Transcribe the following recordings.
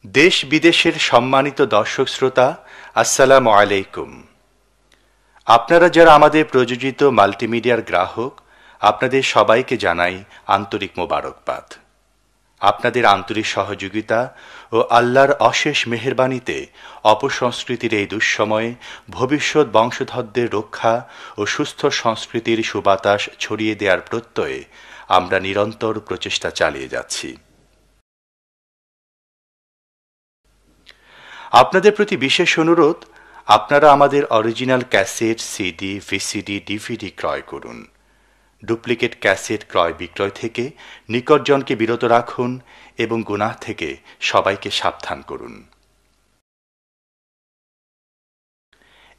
দেশ বিদেশের সম্মানিত দর্শক শ্রোতা, আসসালামু আলাইকুম। আপনারা যারা আমাদের প্রযোজিত মাল্টিমিডিয়ার গ্রাহক, আপনাদের সবাইকে জানাই আন্তরিক মোবারকবাদ। আপনাদের আন্তরিক সহযোগিতা ও আল্লাহর অশেষ মেহেরবানিতে অপসংস্কৃতির এই দুঃসময়ে ভবিষ্যৎ বংশধরদের রক্ষা ও সুস্থ সংস্কৃতির সুবাতাস ছড়িয়ে দেওয়ার প্রত্যয়ে আমরা নিরন্তর প্রচেষ্টা চালিয়ে যাচ্ছি। আপনাদের প্রতি বিশেষ অনুরোধ, আপনারা আমাদের original cassette, CD, VCD, DVD ক্রয় করুন। ডুপ্লিকেট ক্যাসেট ক্রয় বিক্রয় থেকে নিকটজনকে বিরত রাখুন এবং গুনাহ থেকে সবাইকে সাবধান করুন।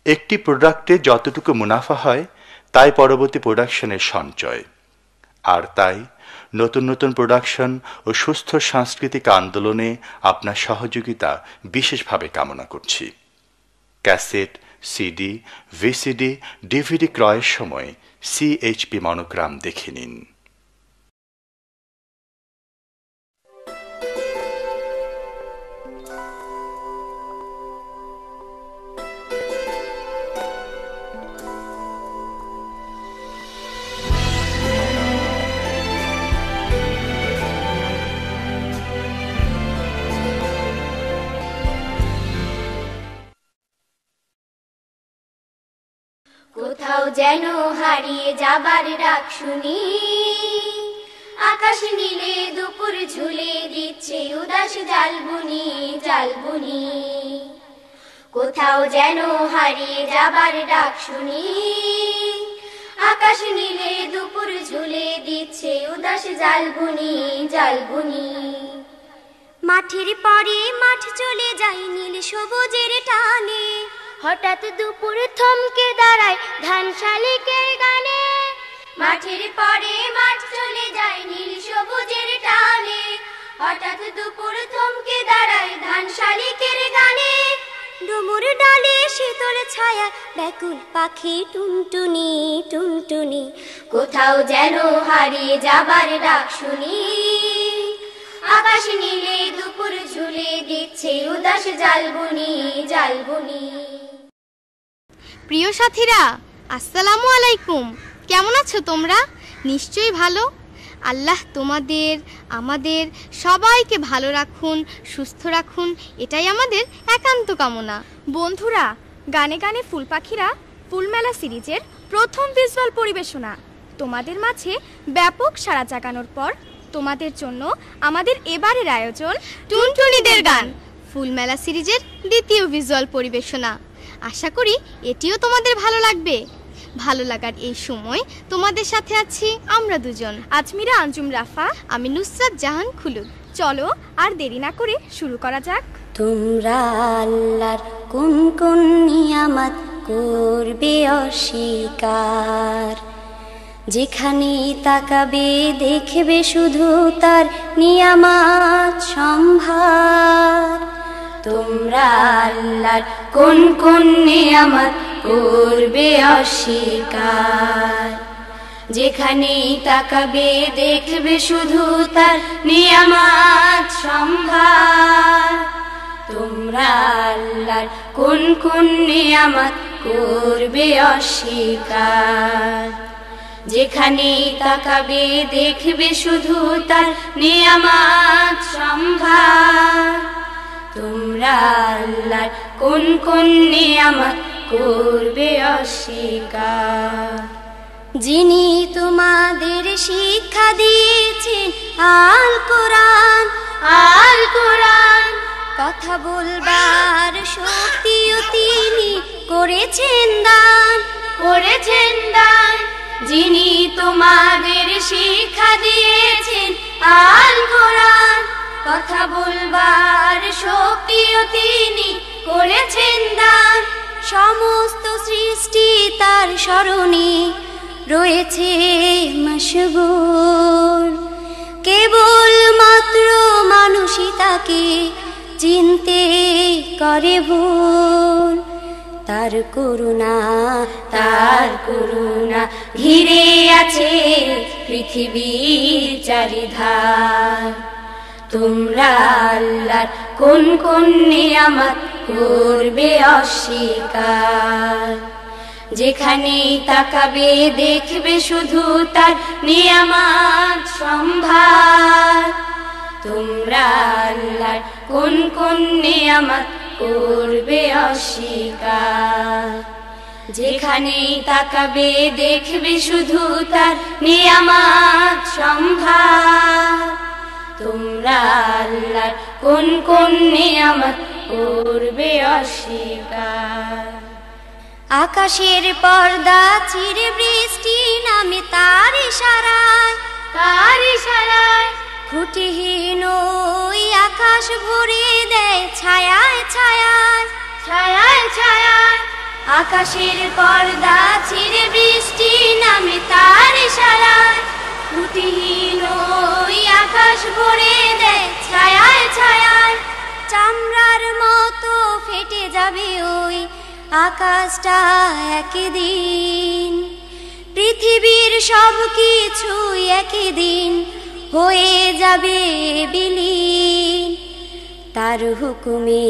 একটি প্রোডাক্টে যতটুকু মুনাফা হয় তাই পরবর্তী প্রোডাকশনের সঞ্চয়, আর তাই নতুন নতুন প্রোডাকশন ও সুস্থ সাংস্কৃতিক আন্দোলনে আপনার সহযোগিতা বিশেষভাবে কামনা করছি। ক্যাসেট, সিডি, ভিসিডি, ডিভিডি ক্রয়ের সময় সিএইচপি মনোগ্রাম দেখে নিন। কোথাও যেন হারিয়ে যাবার ডাক শুনি, আকাশ নীলে দুপুর ঝুলে দিচ্ছে উদাস জালবুনি জালবুনি। কোথাও যেন হারিয়ে যাবার ডাক শুনি, আকাশ নীলে দুপুর ঝুলে দিচ্ছে উদাস জালবুনি জালবুনি। মাঠের পরে মাঠ চলে যায় নীল সবুজের টানে, হঠাৎ দুপুর থমকে দাঁড়ায় ধান শালিকের গানে। মাঠের পরে মাঠ চলে যায় নীল সবুজের টানে, হঠাৎ দুপুর থমকে দাঁড়ায় ধান শালিকের গানে। ডুমুর ডালে শীতল ছায়া ব্যাকুল পাখি টুনটুনি টুনটুনি। কোথাও যেন হারিয়ে যাবার ডাক শুনি, আকাশ নীলে দুপুর ঝুলে দিচ্ছে উদাস জালবুনি জালবুনি। প্রিয় সাথীরা, আসসালামু আলাইকুম। কেমন আছো তোমরা? নিশ্চয়ই ভালো। আল্লাহ তোমাদের আমাদের সবাইকে ভালো রাখুন, সুস্থ রাখুন, এটাই আমাদের একান্ত কামনা। বন্ধুরা, গানে গানে ফুল পাখিরা ফুলমেলা সিরিজের প্রথম ভিজুয়াল পরিবেশনা তোমাদের মাঝে ব্যাপক সাড়া জাগানোর পর তোমাদের জন্য আমাদের এবারের আয়োজন টুনটুনিদের গান ফুলমেলা সিরিজের দ্বিতীয় ভিজুয়াল পরিবেশনা। আশা করি এটিও তোমাদের ভালো লাগবে। ভালো লাগার এই সময় তোমাদের সাথে আছি আমরা দুজন, আজমিরা আঞ্জুম রাফা, আমি নুসরাত জাহান খুলুদ। চলো আর দেরি না করে শুরু করা যাক। তোমরা আল্লাহর কোন কোন নিয়ামত করবে অস্বীকার, যেখানে তাকাবে দেখবে শুধু তার নিয়ামত সম্ভার। তোমরা আল্লাহর কোন কোন নিয়ামত করবে অস্বীকার, যেখানে তাকাবে দেখবে শুধু তার নিয়ামত সম্ভার। তোমরা আল্লাহর কোন কোন নিয়ামত করবে অস্বীকার, যেখানে তাকাবে দেখবে শুধু তার নিয়ামত সম্ভার। তোমরা আল্লাহর কোন কোন নিয়ামত করবে অস্বীকার, যিনি তোমাদের শিক্ষা দিয়েছেন আল কোরআন আল কোরআন। কথা বলবার শক্তিও তিনি করেছেন দান করেছেন দান। যিনি তোমাদের শিক্ষা দিয়েছেন আল কোরআন, কথা বলবার শক্তিও তিনি করেছেন দান। সমস্ত সৃষ্টি তার স্মরণে রয়েছে মশগুল, কেবল মাত্র মানুষই তাকে চিনতে করে ভুল। তার করুণা ঘিরে আছে পৃথিবীর চারিধার। তোমরা আল্লাহর কোন কোন নিয়ামত করবে অস্বীকার। যেখানেই তাকাবে দেখবে শুধু তার নিয়ামত সম্ভার। তোমরা আল্লাহর কোন কোন নিয়ামত করবে অস্বীকার। যেখানেই তাকাবে দেখবে শুধু তার নিয়ামত সম্ভার। তোমরা আল্লাহর কোন কোন নিয়ামত করবে অস্বীকার। আকাশের পর্দা চিরে বৃষ্টি নামে তার ইশারায়, তার ইশারায় খুঁটিহীন ওই আকাশ ভরে দেয় ছায়ায় ছায়ায়, ছায়ায় ছায়ায়। আকাশের পর্দা চিরে বৃষ্টি নামে তার ইশারায়, খুঁটিহীন ওই আকাশ ভরে দেয় ছায়ায় ছায়ায়। চামড়ার মতো ফেটে যাবে ওই আকাশটা একদিন। পৃথিবীর সব কিছু একদিন হয়ে যাবে বিলীন। তার হুকুমে,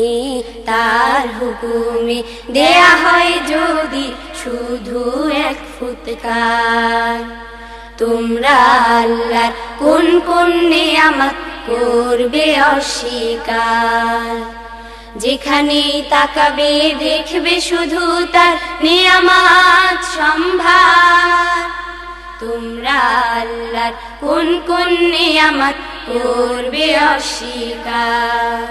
তার হুকুমে দেয়া হয় যদি শুধু এক ফুৎকার। তোমরা আল্লাহর কোন কোন নিয়ামত করবে অস্বীকার। যেখানেই তাকাবে দেখবে শুধু তার নিয়ামত সম্ভার। তোমরা আল্লাহর কোন কোন নিয়ামত করবে অস্বীকার।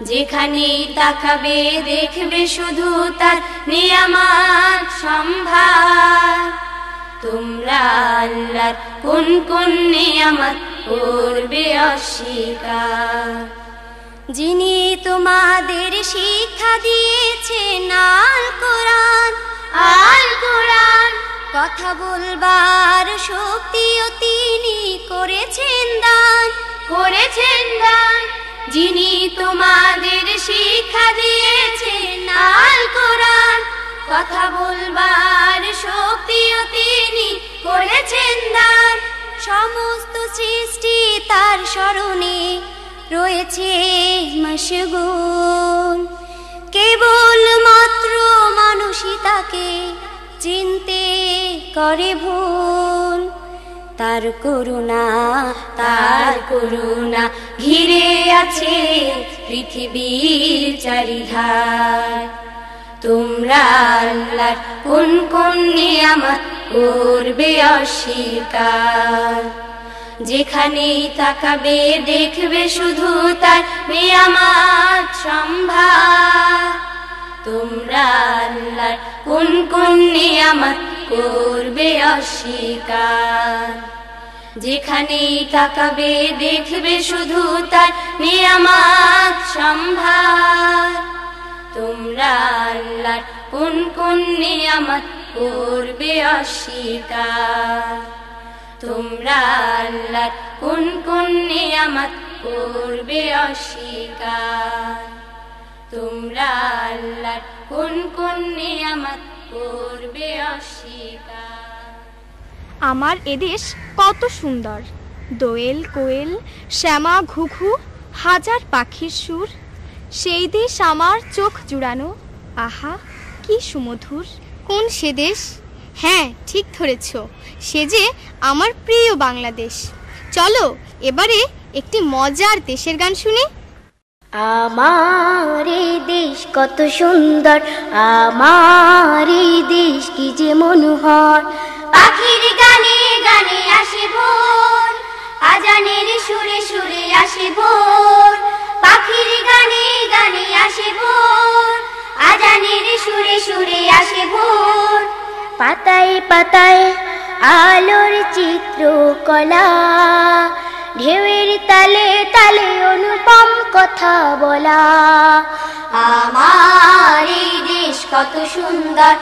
যেখানেই তাকাবে দেখবে শুধু তার নিয়ামত সম্ভার। তোমরা আল্লাহর কোন কোন নিয়ামত করবে অস্বীকার। যিনি তোমাদের শিক্ষা দিয়েছেন আল কোরআন, আল কোরআন। কথা বলবার শক্তিও তিনি করেছেন দান, করেছেন দান। যিনি তোমাদের শিক্ষা দিয়েছেন আল কোরআন, কথা বলবার শক্তিও তিনি করেছেন দান। সমস্ত সৃষ্টি তার স্মরণে রয়েছে মশগুল। কেবল মাত্র মানুষই তাকে চিনতে করে ভুল। তার করুণা, তার করুণা ঘিরে আছে পৃথিবীর চারিধার। তোমরা আল্লাহর কোন কোন নিয়ামত করবে অস্বীকার। যেখানেই তাকাবে দেখবে শুধু তার নিয়ামত সম্ভার। তোমরা আল্লাহর কোন কোন নিয়ামত করবে অস্বীকার। যেখানেই তাকাবে দেখবে শুধু তার নিয়ামত সম্ভার। তোমরা আল্লাহর কোন কোন নিয়ামত করবে অস্বীকার। তোমরা আল্লাহর কোন কোন নিয়ামত করবে অস্বীকার। তোমরা আল্লাহর কোন কোন নিয়ামত করবে অস্বীকার। আমার এদেশ কত সুন্দর, দোয়েল কোয়েল শ্যামা ঘুঘু হাজার পাখির সুর। সেই দেশ আমার চোখ জুড়ানো, আহা কি সুমধুর। কোন সে দেশ? হ্যাঁ ঠিক ধরেছ, সে যে আমার প্রিয় বাংলাদেশ। চলো এবারে একটি মজার দেশের গান শুনি। আমার এই দেশ কত সুন্দর, আমার এই দেশ কি যে মনোহর। পাখির গানে গানে আসে ভোর, আজানের সুরে সুরে আসে ভোর। পাখির গানে গানে আসে ভোর, আজানের সুরে সুরে আসে ভোর। পাতায় পাতায় আলোর চিত্রকলা, ঢেউয়ের তালে তালে অনুপম কথা বলা। আমার এই দেশ কত সুন্দর,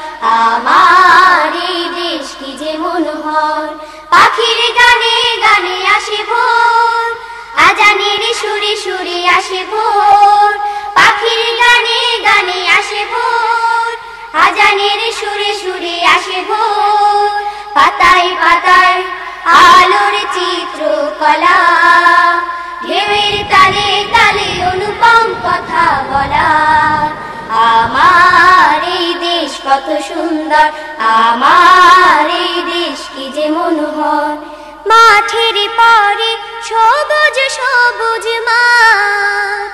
আমার এই দেশ কি যে মনোহর। পাখির গানে গানে আসে ভোর, আজানের সুরে সুরে আসে ভোর। পাখির গানে গানে আসে ভোর, আজানের সুরে সুরে আসে ভোর। পাতায় পাতায় আলোর চিত্রকলা, ঢেউয়ের তালে তালে অনুপম কথা বলার। আমার এই দেশ কত সুন্দর, আমার এই দেশ কি যে মনোহর। মাঠের পরে সবুজ সবুজ মাঠ,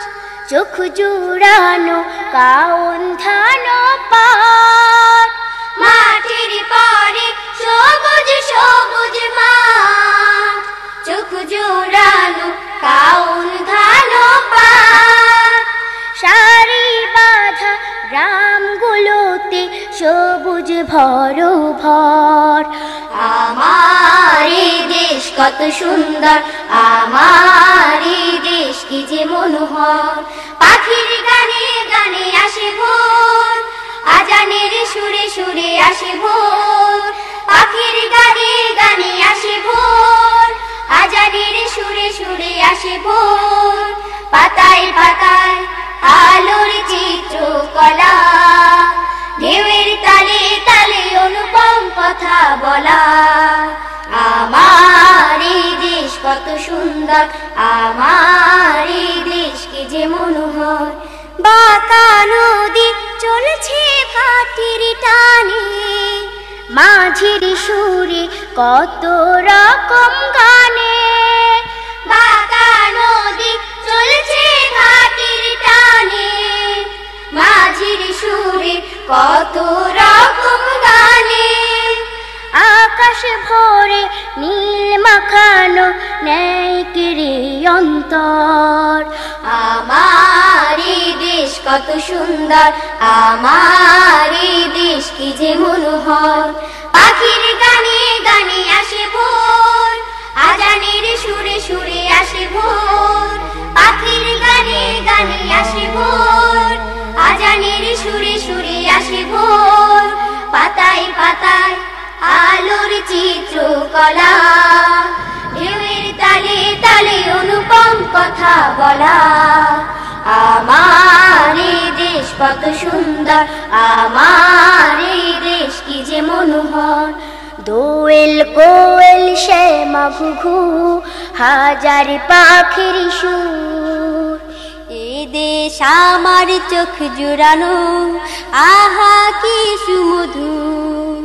চোখ জুড়ানো কাউন ধান পাট। মাঠের পরে সবুজ সবুজ মাঠ, চোখ জুড়ানো কাউন ধান পাট। সারি বাঁধা গ্রামগুলোতে সবুজ ভরভর। আমার এই দেশ কত সুন্দর, আমার এই দেশ কি যে মনোহর। পাখির গানে গানে আসে ভোর, আজানের সুরে সুরে আসে ভোর। পাখির গানে গানে আসে ভোর, আজানের সুরে সুরে আসে ভোর। পাতায় পাতায় আলোর চিত্রকলা, ঢেউয়ের তালে তালে অনুপম কথা বলা। আমার এই দেশ কত সুন্দর, আমার এই দেশ কি যে মনোহর। বাঁকা নদী চলছে ভাটির টানে, মাঝির সুরে কত রকম গানে। বাঁকা নদী চলছে ভাটির টানে, মাঝির সুরে কত রকম গানে। আকাশ ভরে নীল মাখানো নেইকিরি অন্তর। আমার এই দেশ কত সুন্দর, আমার এই দেশ কি যে মনোহর। পাখির গানে গানে আসে ভোর, আজানের সুরে সুরে আসে ভোর। পাখির গানে গানে আসে ভোর, আজানের সুরে সুরে আসে ভোর। পাতায় পাতায় আলোর চিত্রকলা, ঢেউয়ের তালে তালে অনুপম কথা বলা। আমার এই দেশ কত সুন্দর, আমার এই দেশ কি যে মনোহর। দোয়েল কোয়েল শ্যামা ঘুঘু হাজার পাখির সুর। এ দেশ আমার চোখ জুড়ানো, আহা কি সুমধুর।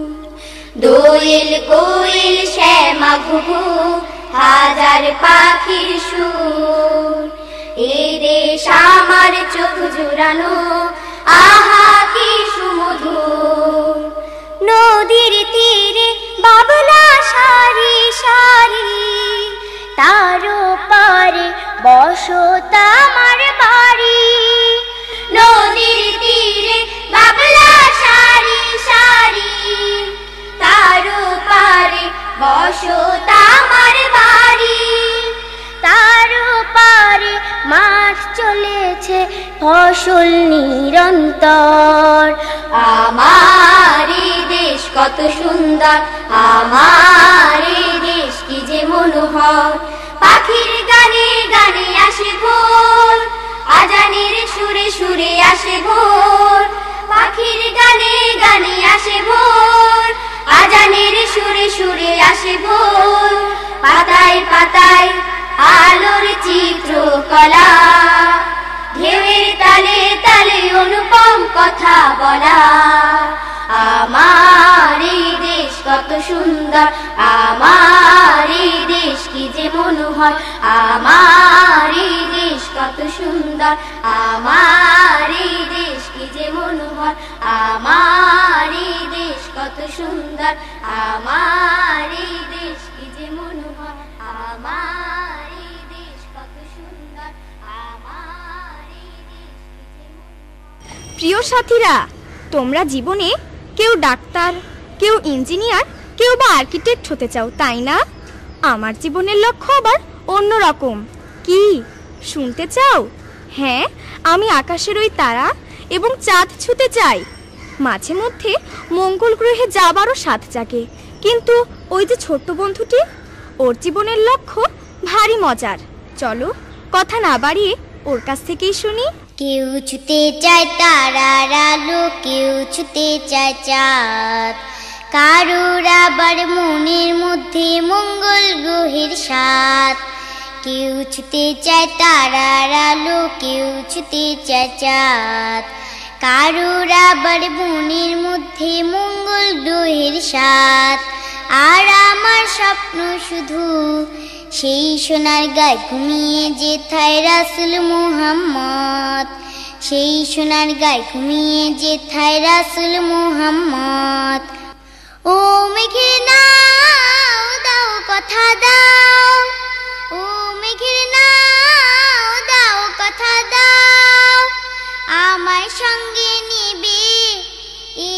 দোয়েল কোয়েল শ্যামা ঘুঘু হাজার পাখির সুর। এ দেশ আমার চোখ জুড়ানো, আহা কি সুমধুর। নদীর তীরে বাবলা সারি সারি, তারও পারে বসত আমার বাড়ি। নদীর তীরে বাবলা সারি সারি, তারও পারে বসত আমার বাড়ি। তারও পারে মাঠ চলেছে ফসল নিরন্তর। আমার এই দেশ কত সুন্দর, আমার এই দেশ কি যে মনোহর। পাখির গানে গানে আসে ভোর, আজানের সুরে সুরে আসে ভোর। পাখির গানে গানে আসে ভোর, আজানের সুরে সুরে আসে ভোর। পাতায় পাতায় আলোর চিত্রকলা, ঢেউয়ের তালে তালে অনুপম কথা বলা। আমার এই দেশ কত সুন্দর, আমার এই দেশ কি যে মনোহর। আমার এই দেশ কত সুন্দর, আমার এই দেশ কি যে মনোহর। আমার এই দেশ কত সুন্দর, আমার এই দেশ কি যে মনোহর। আমার এই দেশ কত সুন্দর, আমার এই দেশ কি যে মনোহর। প্রিয় সাথীরা, তোমরা জীবনে কেউ ডাক্তার, কেউ ইঞ্জিনিয়ার, কেউ বা আর্কিটেক্ট হতে চাও, তাই না? আমার জীবনের লক্ষ্য আবার অন্যরকম। কি শুনতে চাও? হ্যাঁ, আমি আকাশের ওই তারা এবং চাঁদ ছুঁতে চাই। মাঝে মধ্যে মঙ্গল গ্রহে যাবারও স্বাদ জাগে। কিন্তু ওই যে ছোট্ট বন্ধুটি, ওর জীবনের লক্ষ্য ভারী মজার। চলো কথা না বাড়িয়ে ওর কাছ থেকেই শুনি। কেউ ছুতে চায় তারার আলো, কেউ ছুতে চায় চাঁদ, কারোর আবার মনের মধ্যে মঙ্গল গ্রহের স্বাদ। কেউ ছুতে চায় তারার আলো, কেউ ছুতে চায় চাঁদ। কারোর আবার মনের মধ্যে মঙ্গল গ্রহের স্বাদ। আর আমার স্বপ্ন শুধু সেই সোনার গায়ে ঘুমিয়ে যেথায় রাসূল মুহাম্মদ, সেই সোনার গায়ে ঘুমিয়ে যেথায় রাসূল মুহাম্মদ। ও মেঘের নাও দাও কথা দাও, ও মেঘের নাও দাও কথা দাও, আমার সঙ্গে নিবে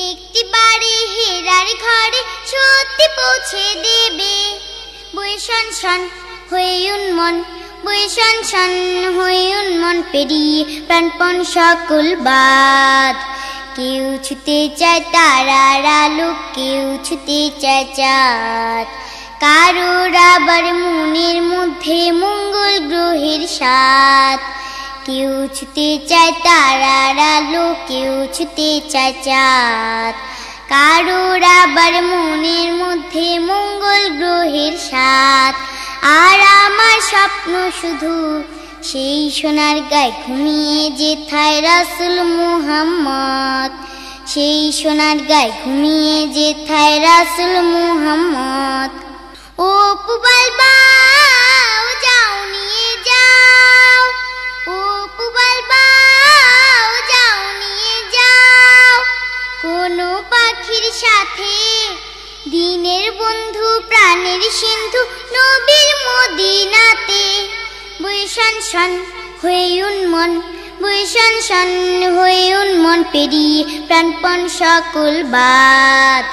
একটি বাড়ি হেরার ঘরে, সত্যি পৌঁছে দেবে। বয়ে শন শন হয়ে উন্মন, বয়ে শন শন হয়ে উন্মন, পেরিয়ে প্রাণপণ সকল বাদ। কেউ ছুতে চায় তারার আলো, কেউ ছুতে চায় চাঁদ। কারোর আবার মনের মধ্যে মঙ্গল গ্রহের স্বাদ। কেউ ছুতে চায় তারার আলো, কেউ ছুতে চায় চাঁদ। কারোর আবার মনের মধ্যে মঙ্গল গ্রহের স্বাদ। আর আমার স্বপ্ন শুধু সেই সোনার গায়ে ঘুমিয়ে যেথায় রাসূল মুহাম্মদ, সেই সোনার গায়ে ঘুমিয়ে যেথায় রাসূল মুহাম্মদ। ও পুবাল বাও যাও নিয়ে যাও, ও পুবাল বাও যাও নিয়ে যাও, কোনো পাখির সাথে দিনের বন্ধু প্রাণের সিন্ধু নবীর মদিনাতে। বয়ে শন শন হয়ে উন্মন, বয়ে শন শন হয়ে উন্মন, পেরিয়ে প্রাণপণ সকল বাদ।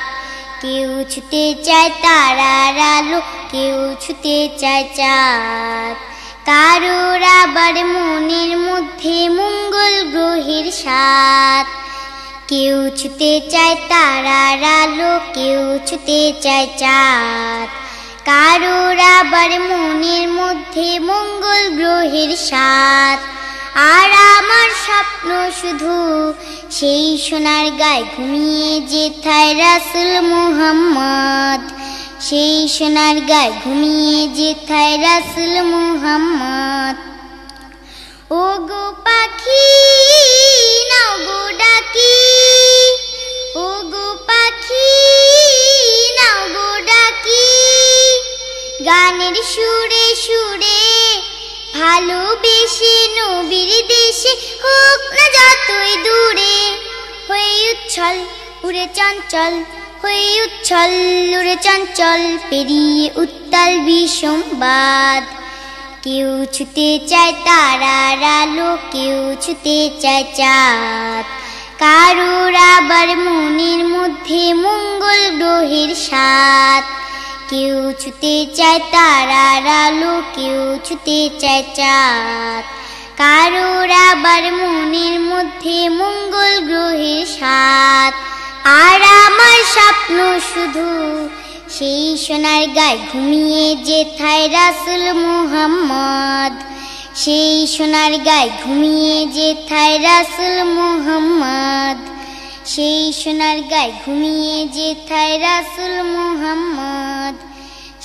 কেউ ছুতে চায় তারার আলো, কেউ ছুতে চায় চাঁদ। কারোর আবার মনের মধ্যে মঙ্গল গ্রহের স্বাদ। কেউ ছুতে চায় তারার আলো, কেউ ছুতে চায় চাঁদ। কারোর আবার মনের মধ্যে মঙ্গল গ্রহের স্বাদ। আর আমার স্বপ্ন শুধু সেই সোনার গায়ে ঘুমিয়ে যেথায় রাসূল মুহাম্মদ, সেই সোনার গায়ে ঘুমিয়ে যেথায় রাসূল মুহাম্মদ। ও গো পাখি নাও গো ডাকি, ও গো পাখি নাও গো ডাকি, গানের সুরে সুরে ভালোবেসে নবীর দেশে হোক না যতই দূরে। হয়ে উচ্ছল উড়ে চঞ্চল, হয়ে উচ্ছল উড়ে চঞ্চল, পেরিয়ে উত্তাল বিষমবাদ। কেউ ছুতে চায় তারার আলো, কেউ ছুতে চায় চাঁদ। কারোর আবার মনের মধ্যে মঙ্গল গ্রহের স্বাদ। কেউ ছুতে চায় তারার আলো, কেউ ছুতে চায় চাঁদ। কারোর আবার মনের মধ্যে মঙ্গল গ্রহের স্বাদ। আর আমার স্বপ্ন শুধু সেই সোনার গায়ে ঘুমিয়ে যেথায় রাসূল মুহাম্মদ, সেই সোনার গায়ে ঘুমিয়ে যেথায় রাসূল মুহাম্মদ, সেই সোনার গায়ে ঘুমিয়ে যেথায় রাসূল মুহাম্মদ,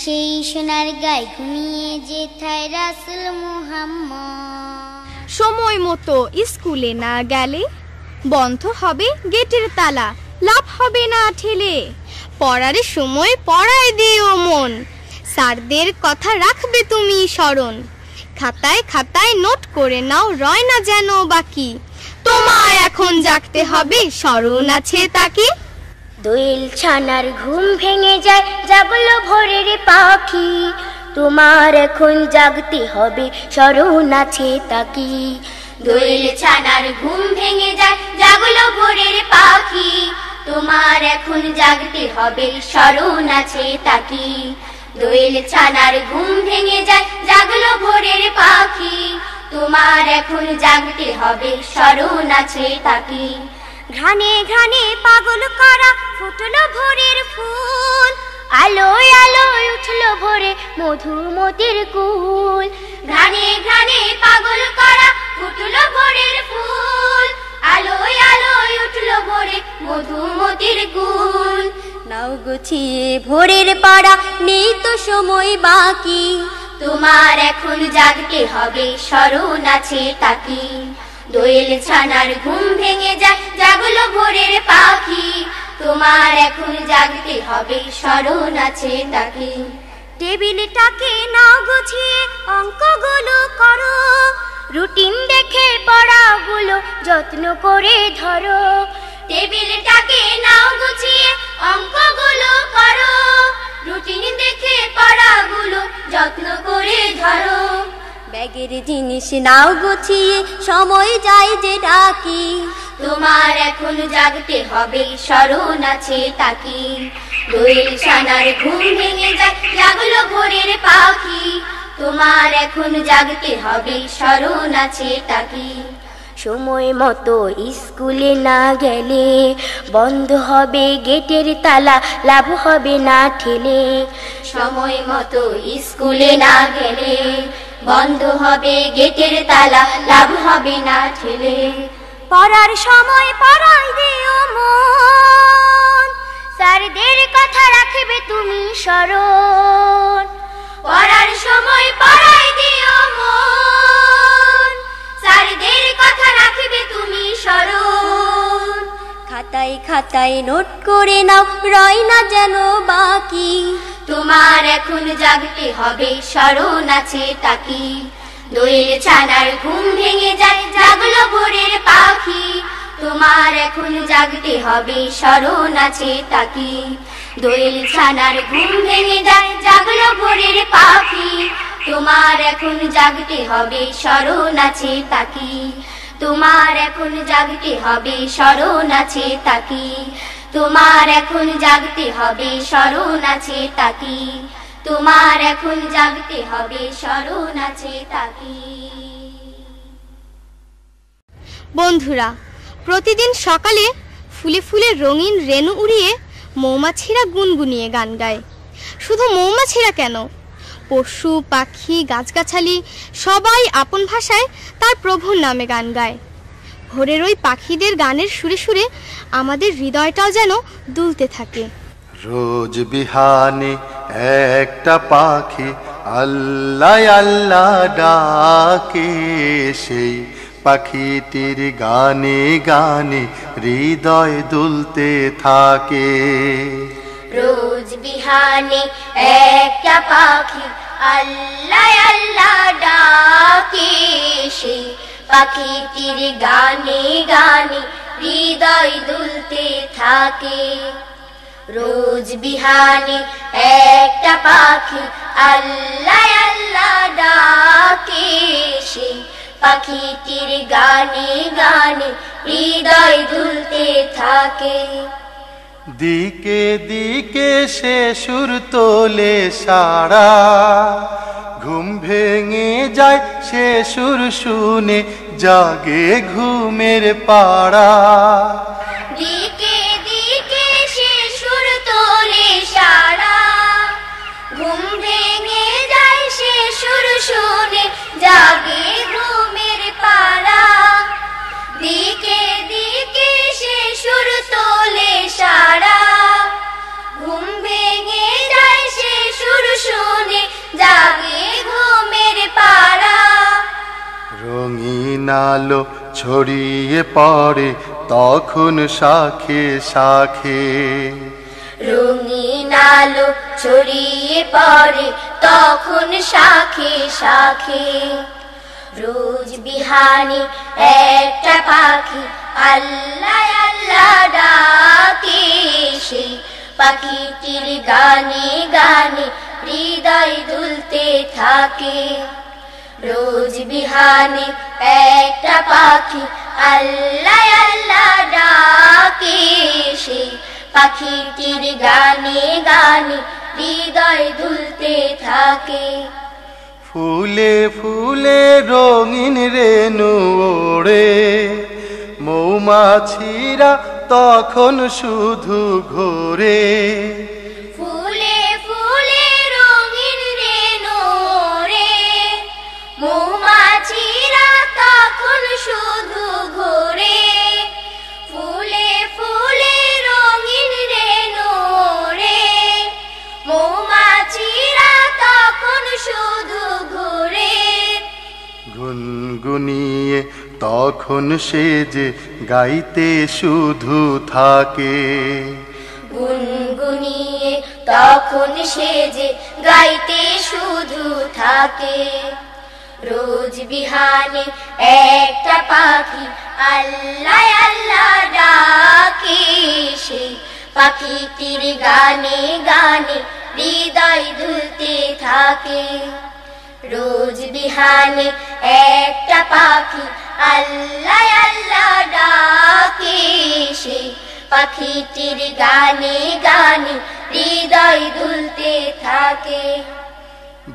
সেই সোনার গায়ে ঘুমিয়ে যেথায় রাসূল মুহাম্মদ। সময় মতো স্কুলে না গেলে বন্ধ হবে গেটের তালা, লাভ হবে না ঠেলে। পড়ার সময় পড়ায় দিও মন, স্যারদের কথা রাখবে তুমি স্মরণ। খাতায় খাতায় নোট করে নাও, রয় না যেন বাকি। তোমায় এখন জাগতে হবে, স্মরণ আছে তাকে। দোয়েল ছানার ঘুম ভেঙে যায়, জাগলো ভোরের পাখি। তোমার এখন জাগতে হবে, স্মরণ আছে তাকি। দোয়েল ছানার ঘুম ভেঙে যায়, জাগলো ভোরের পাখি। তোমার এখন জাগতে হবে, স্মরণ আছে তাকি। দোয়েল ছানার ঘুম ভেঙে যায়, জাগলো ভোরের পাখি। তোমার এখন জাগতে হবে, স্মরণ আছে তাকি। ঘ্রাণে ঘ্রাণে পাগল করা ফুটলো ভোরের ফুল, আলোয় আলোয় উঠলো ভোরে মধুমতির কুল। ঘ্রাণে ঘ্রাণে পাগল করা ফুটলো ভোরের ফুল, আলোয় আলোয় উঠলো ভোরে মধুমতির কুল। নাও গুছিয়ে ভোরের পাড়া, নেই তো সময় বাকি। তোমার এখন জাগতে হবে, স্মরণ আছে তাকি। দোয়েল ছানার ঘুম ভেঙে যায়, জাগলো ভোরের পাখি। তোমার এখন জাগতে হবে, স্মরণ আছে তাকি। টেবিলটাকে নাও গুছিয়ে অঙ্কগুলো করো, রুটিন দেখে পড়াগুলো যত্ন করে ধরো। টেবিলটাকে নাও গুছিয়ে অঙ্কগুলো করো, রুটিন দেখে পড়াগুলো যত্ন করে ধরো। ব্যাগের জিনিস নাও গুছিয়ে সময় যায় যে ডাকি। তোমার এখন জাগতে হবে, স্মরণ আছে তাকি। দোয়েল ছানার ঘুম ভেঙে যায়, জাগলো ভোরের পাখি। তোমার এখন জাগতে হবে, স্মরণ আছে তাকি। সময় মতো স্কুলে না গেলে বন্ধ হবে গেটের তালা, লাভ হবে না ঠেলে। সময় মতো স্কুলে না গেলে বন্ধ হবে গেটের তালা, লাভ হবে না ঠেলে। পড়ার সময় পড়াই দিও মন, স্যারদের কথা রাখবে তুমি স্মরণ। পড়ার সময় পড়াই দিও মন, স্যারদের কথা রাখবে তুমি স্মরণ। খাতায় খাতায় নোট করে নাও, রয় না যেন বাকি। তোমার এখন জাগতে হবে, স্মরণ আছে তাকি। দোয়েল ছানার ঘুম ভেঙে যায়, জাগলো ভোরের পাখি। তোমার এখন জাগতে হবে, স্মরণ আছে তাকি। দোয়েল ছানার ঘুম ভেঙে যায়, জাগলো ভোরের পাখি। তোমার এখন জাগতে হবে, স্মরণ আছে তাকি। তোমার এখন জাগতে হবে, স্মরণ আছে তাকি। তোমার এখন জাগতে হবে, স্মরণ আছে তাকি। তোমার এখন জাগতে হবে, স্মরণ আছে তাকি। বন্ধুরা, প্রতিদিন সকালে ফুলে ফুলে রঙিন রেণু উড়িয়ে মৌমাছিরা গুনগুনিয়ে গান গায়। শুধু মৌমাছিরা কেন, পশু পাখি গাছগাছালি সবাই আপন ভাষায় তার প্রভুর নামে গান গায়। ভোরের ওই পাখিদের গানের সুরে সুরে আমাদের হৃদয়টাও যেন দুলতে থাকে। রোজ বিহানে একটা পাখি আল্লাহ আল্লাহ ডাকে, সেই পাখিটির গানে গানে হৃদয় দুলতে থাকে। রোজ বিহানে একটা পাখি আল্লাহ আল্লাহ ডাকে, সেই পাখিটির গানে গানে হৃদয় দুলতে থাকে। রোজ বিহানে একটা পাখি আল্লাহ আল্লাহ ডাকে, সেই পাখিটির গানে গানে হৃদয় দুলতে থাকে। দিকে দিকে সে সুর তোলে সারা, ঘুম ভেঙে যায় সে সুর শুনে জাগে ঘুমের পাড়া। দিকে দিকে সে সুর তোলে সারা, ঘুম ভেঙে যায় সে সুর শুনে জাগে ঘুমের পাড়া। দিকে দিকে সে সুর তোলে সারা, ঘুম ভেঙে যায় সে সুর শুনে জাগে ঘুমের পাড়া। রঙিন আলো ছড়িয়ে পড়ে তখন শাখে শাখে, রঙিন আলো ছড়িয়ে পড়ে তখন শাখে শাখে। রোজ বিহানে একটা পাখি আল্লাহ আল্লাহ ডাকে, সেই পাখিটির গানে গানে হৃদয় দুলতে থাকে। রোজ বিহানে একটা পাখি আল্লাহ আল্লাহ ডাকে, সেই পাখিটির গানে গানে হৃদয় দুলতে থাকে। ফুলে ফুলে রঙিন রেণু ওড়ে, মৌমাছিরা তখন শুধু ঘোরে। ফুলে ফুলে রঙিন রেণু ওড়ে, মৌমাছিরা তখন শুধু ঘোরে। ফুলে ফুলে রঙিন রেণু ওড়ে, মৌমাছিরা তখন শুধু তখন সে যে গাইতে শুধু থাকে। গুনগুনিয়ে তখন সে যে গাইতে শুধু থাকে। রোজ বিহানে একটা পাখি আল্লাহ আল্লাহ ডাকে, সেই পাখিটির গানে গানে হৃদয় দুলতে থাকে। রোজ বিহানে একটা পাখি আল্লাহ আল্লাহ ডাকে, সেই পাখিটির গানে গানে হৃদয় দুলতে থাকে।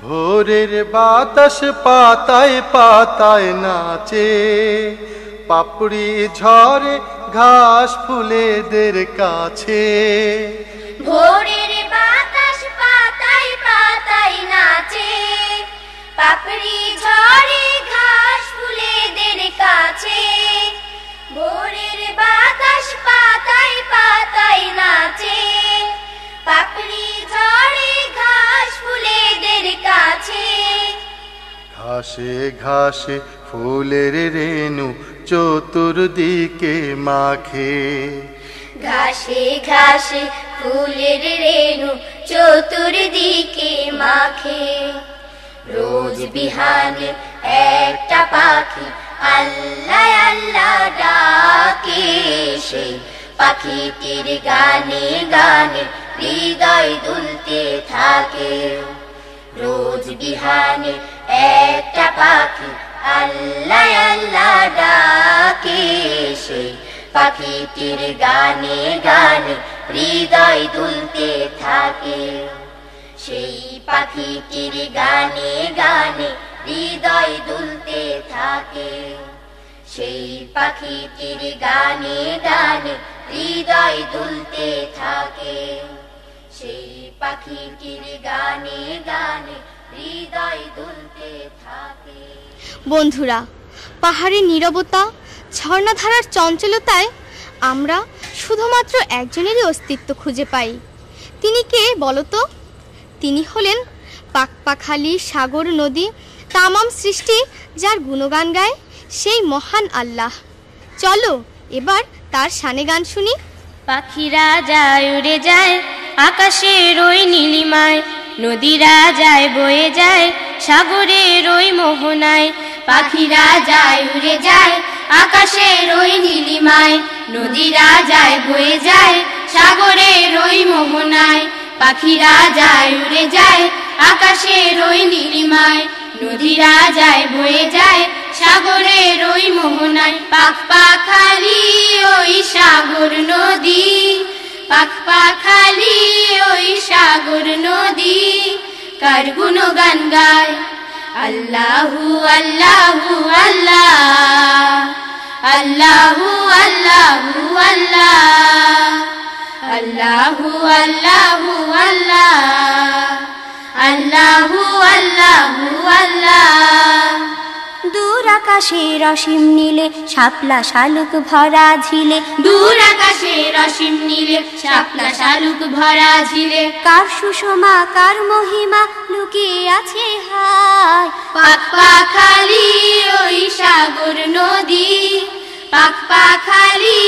ভোরের বাতাস পাতায় পাতায় নাচে, পাপড়ি ঝরে ঘাস ফুলেদের কাছে। ভোরের বাতাস পাতায় পাতায় নাচে, পাপড়ি ঝরে ঘাস ফুলেদের কাছে। ভোরের বাতাস পাতায় পাতায় নাচে, পাপড়ি ঝরে ঘাস ফুলেদের কাছে। ঘাসে ঘাসে ফুলের রেণু চতুর্দিকে মাখে, ঘাসে ঘাসে ফুলের রেণু চতুর্দিকে মাখে। রোজ বিহানে একটা পাখি আল্লাহ আল্লাহ ডাকে, সেই পাখিটির গানে গানে হৃদয় দুলতে থাকে। রোজ বিহানে একটা পাখি আল্লাহ আল্লাহ ডাকে, সেই পাখিটির গানে গানে হৃদয় দুলতে থাকে। সেই পাখিটির গানে গানে হৃদয় দুলতে থাকে। সেই পাখিটির গানে গানে হৃদয় দুলতে থাকে। সেই পাখিটির গানে গানে হৃদয় দুলতে থাকে। বন্ধুরা, পাহাড়ের নীরবতা, ঝর্ণাধারার চঞ্চলতায় আমরা শুধুমাত্র একজনেরই অস্তিত্ব খুঁজে পাই। তিনি কে বলো তো? তিনি হলেন পাকপাখালি, সাগর, নদী, তামাম সৃষ্টি যার গুণগান গায় সেই মহান আল্লাহ। চলো এবার তার শানে গান শুনি। পাখিরা যায় উড়ে যায় আকাশের ওই নীলিমায়, নদীরা যায় বয়ে যায় সাগরের ওই মোহনায়। পাখিরা যায় উড়ে যায় আকাশের ওই নীলিমায়, নদীরা যায় বয়ে যায় সাগরের ওই মোহনায়। পাখিরা যায় উড়ে যায় আকাশের ওই নীলিমায়, নদীরা যায় বয়ে যায় সাগরের ওই মোহনায়। পাখপাখালি ওই সাগর নদী, পাখপাখালি ওই সাগর নদী, কার গুণগান গায় আল্লাহু আল্লাহু আল্লাহ, আল্লাহু আল্লাহু আল্লাহ, আল্লাহু আল্লাহু আল্লাহ, আল্লাহু আল্লাহু আল্লাহ। দূর আকাশের অসীম নীলে শাপলা শালুক ভরা ঝিলে, দূর আকাশের অসীম নীলে শাপলা শালুক ভরা ঝিলে, কার সুষমা কার মহিমা লুকিয়ে আছে হায়। পাখপাখালি ওই সাগর নদী, পাখপাখালি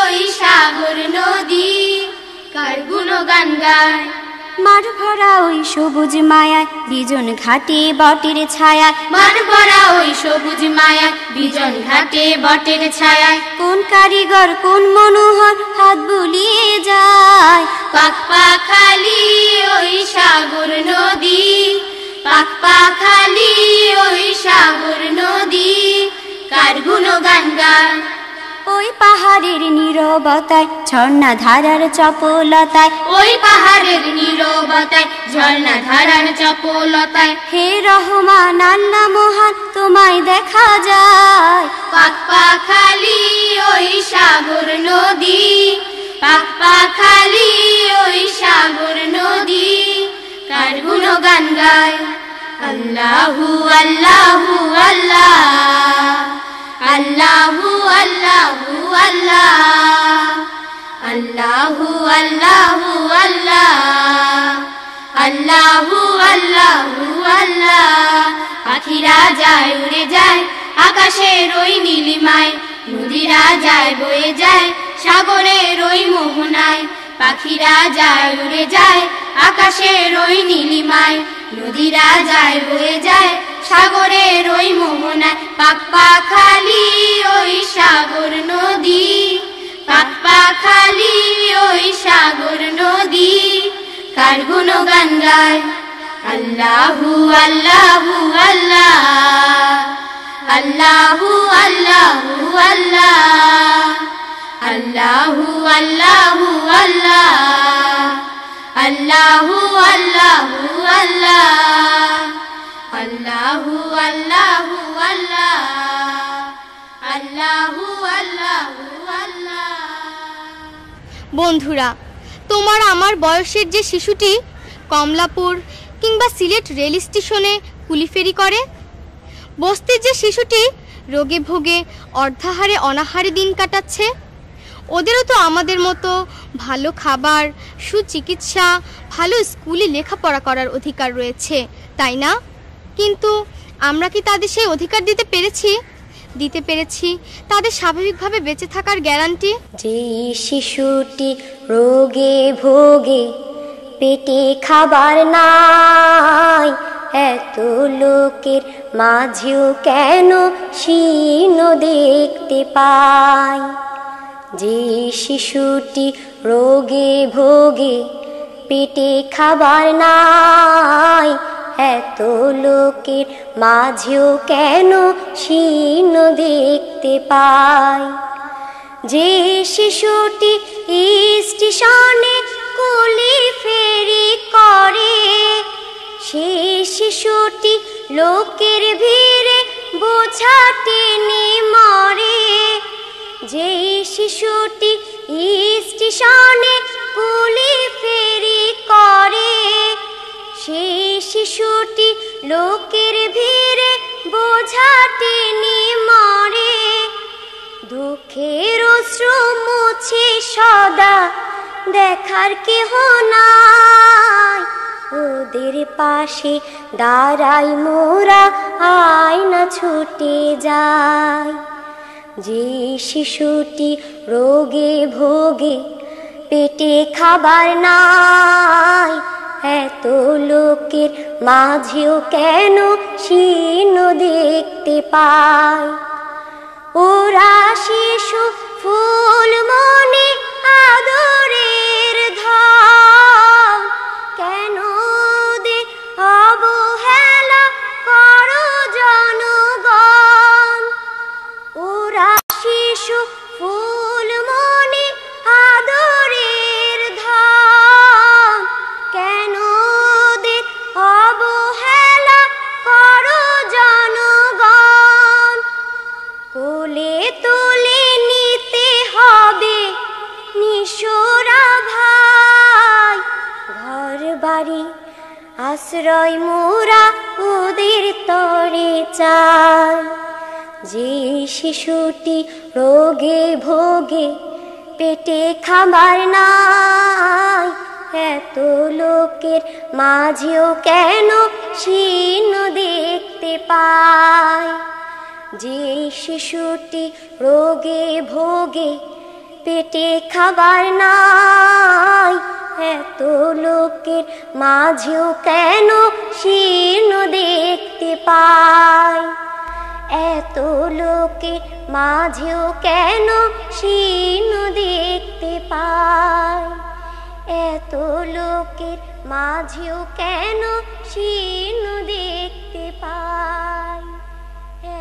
ওই সাগর নদী, কার গুণগান গায় মাঠ ভরা ওই সবুজ মায়ায় বিজন ঘাটে বটের ছায়ায়। মাঠ ভরা ওই সবুজ মায়া বিজন ঘাটে বটের ছায়ায়। কোন কারিগর কোন মনোহর হাত বুলিয়ে যায়। পাখপাখালি ওই সাগর নদী, পাখপাখালি ওই সাগর নদী, কার গুণগান গায় ওই পাহাড়ের নীরবতায় ঝর্ণা ধারার চপলতায়, ওই পাহাড়ের নীরবতায় ঝর্ণা ধারার চপলতায়। হে রহমান আল্লাহ মহান তোমায় দেখা যায়। পাখপাখালি ওই সাগর নদী, পাখপাখালি ওই সাগর নদী, কার গুণগান গায় আল্লাহু আল্লাহু আল্লাহ, আল্লাহু আল্লাহু আল্লাহ, আল্লাহু আল্লাহু আল্লাহ, আল্লাহু আল্লাহু আল্লাহ। পাখিরা যায় উড়ে যায় আকাশের ওই নীলিমায়, নদীরা যায় বয়ে যায় সাগরের ওই মোহনায়। পাখিরা যায় উড়ে যায় আকাশের ওই নীলিমায়, নদীরা যায় বয়ে যায় সাগরের ওই মোহনায়। পাকপাখালি ওই সাগর নদী, পাকপাখালি ওই সাগর নদী, কার গুণগান গায় আল্লাহু আল্লাহু আল্লাহ, আল্লাহু আল্লাহু আল্লাহ, আল্লাহু আল্লাহু আল্লাহ, আল্লাহু আল্লাহু আল্লাহ, আল্লাহু আল্লাহু আল্লাহ, আল্লাহু আল্লাহু আল্লাহ। বন্ধুরা, তোমার আমার বয়সের যে শিশুটি কমলাপুর কিংবা সিলেট রেল স্টেশনে কুলিফেরি করে, বস্তির যে শিশুটি রোগে ভোগে অর্ধাহারে অনাহারে দিন কাটাচ্ছে, ওদেরও তো আমাদের মতো ভালো খাবার, সুচিকিৎসা, ভালো স্কুলে লেখাপড়া করার অধিকার রয়েছে, তাই না? কিন্তু আমরা কি তাদের সেই অধিকার দিতে পেরেছি তাদের স্বাভাবিকভাবে বেঁচে থাকার গ্যারান্টি? যে শিশুটি রোগে ভোগে পেটে খাবার নাই, এত লোকের মাঝেও কেন শীর্ণ দেখতে পাই? যে শিশুটি রোগে ভোগে পেটে খাবার নাই, এত লোকের মাঝেও কেন শীর্ণ দেখতে পাই? যে শিশুটি স্টেশনে কুলিফেরি করে, সে শিশুটি লোকের ভিড়ে বোঝা টেনে মরে। যে শিশুটি স্টেশনে কুলিফেরি করে, সে শিশুটি লোকের ভিড়ে বোঝা টেনে মরে। দুঃখের অশ্রু মুছে সদা দেখার কেহ নাই, ওদের পাশে দাঁড়াই মোরা আয়না ছুটে যায়। যে শিশুটি রোগে ভোগে পেটে খাবার নাই, এত লোকের মাঝেও কেন শীর্ণ দেখতে পাই? ওরা শিশু ফুল মনে আদরের ধাম, কেন দে অবহেলা করো জনগণ? ওরা শিশু ফুল মনে আদরের ধাম, কেন দে অবহেলা করো জনগণ? কোলে তুলে নিতে হবে নিশোরা ভাই, ঘর বাড়ি আশ্রয় মোরা ওদের তরে চাই। যে শিশুটি রোগে ভোগে পেটে খাবার নাই, এত লোকের মাঝেও কেন শীর্ণ দেখতে পাই? যে শিশুটি রোগে ভোগে পেটে খাবার নাই, এত লোকের মাঝেও কেন শীর্ণ দেখতে পাই? এত লোকের মাঝেও কেন শীর্ণ দেখতে পাই? এত লোকের মাঝেও কেন শীর্ণ দেখতে পাই?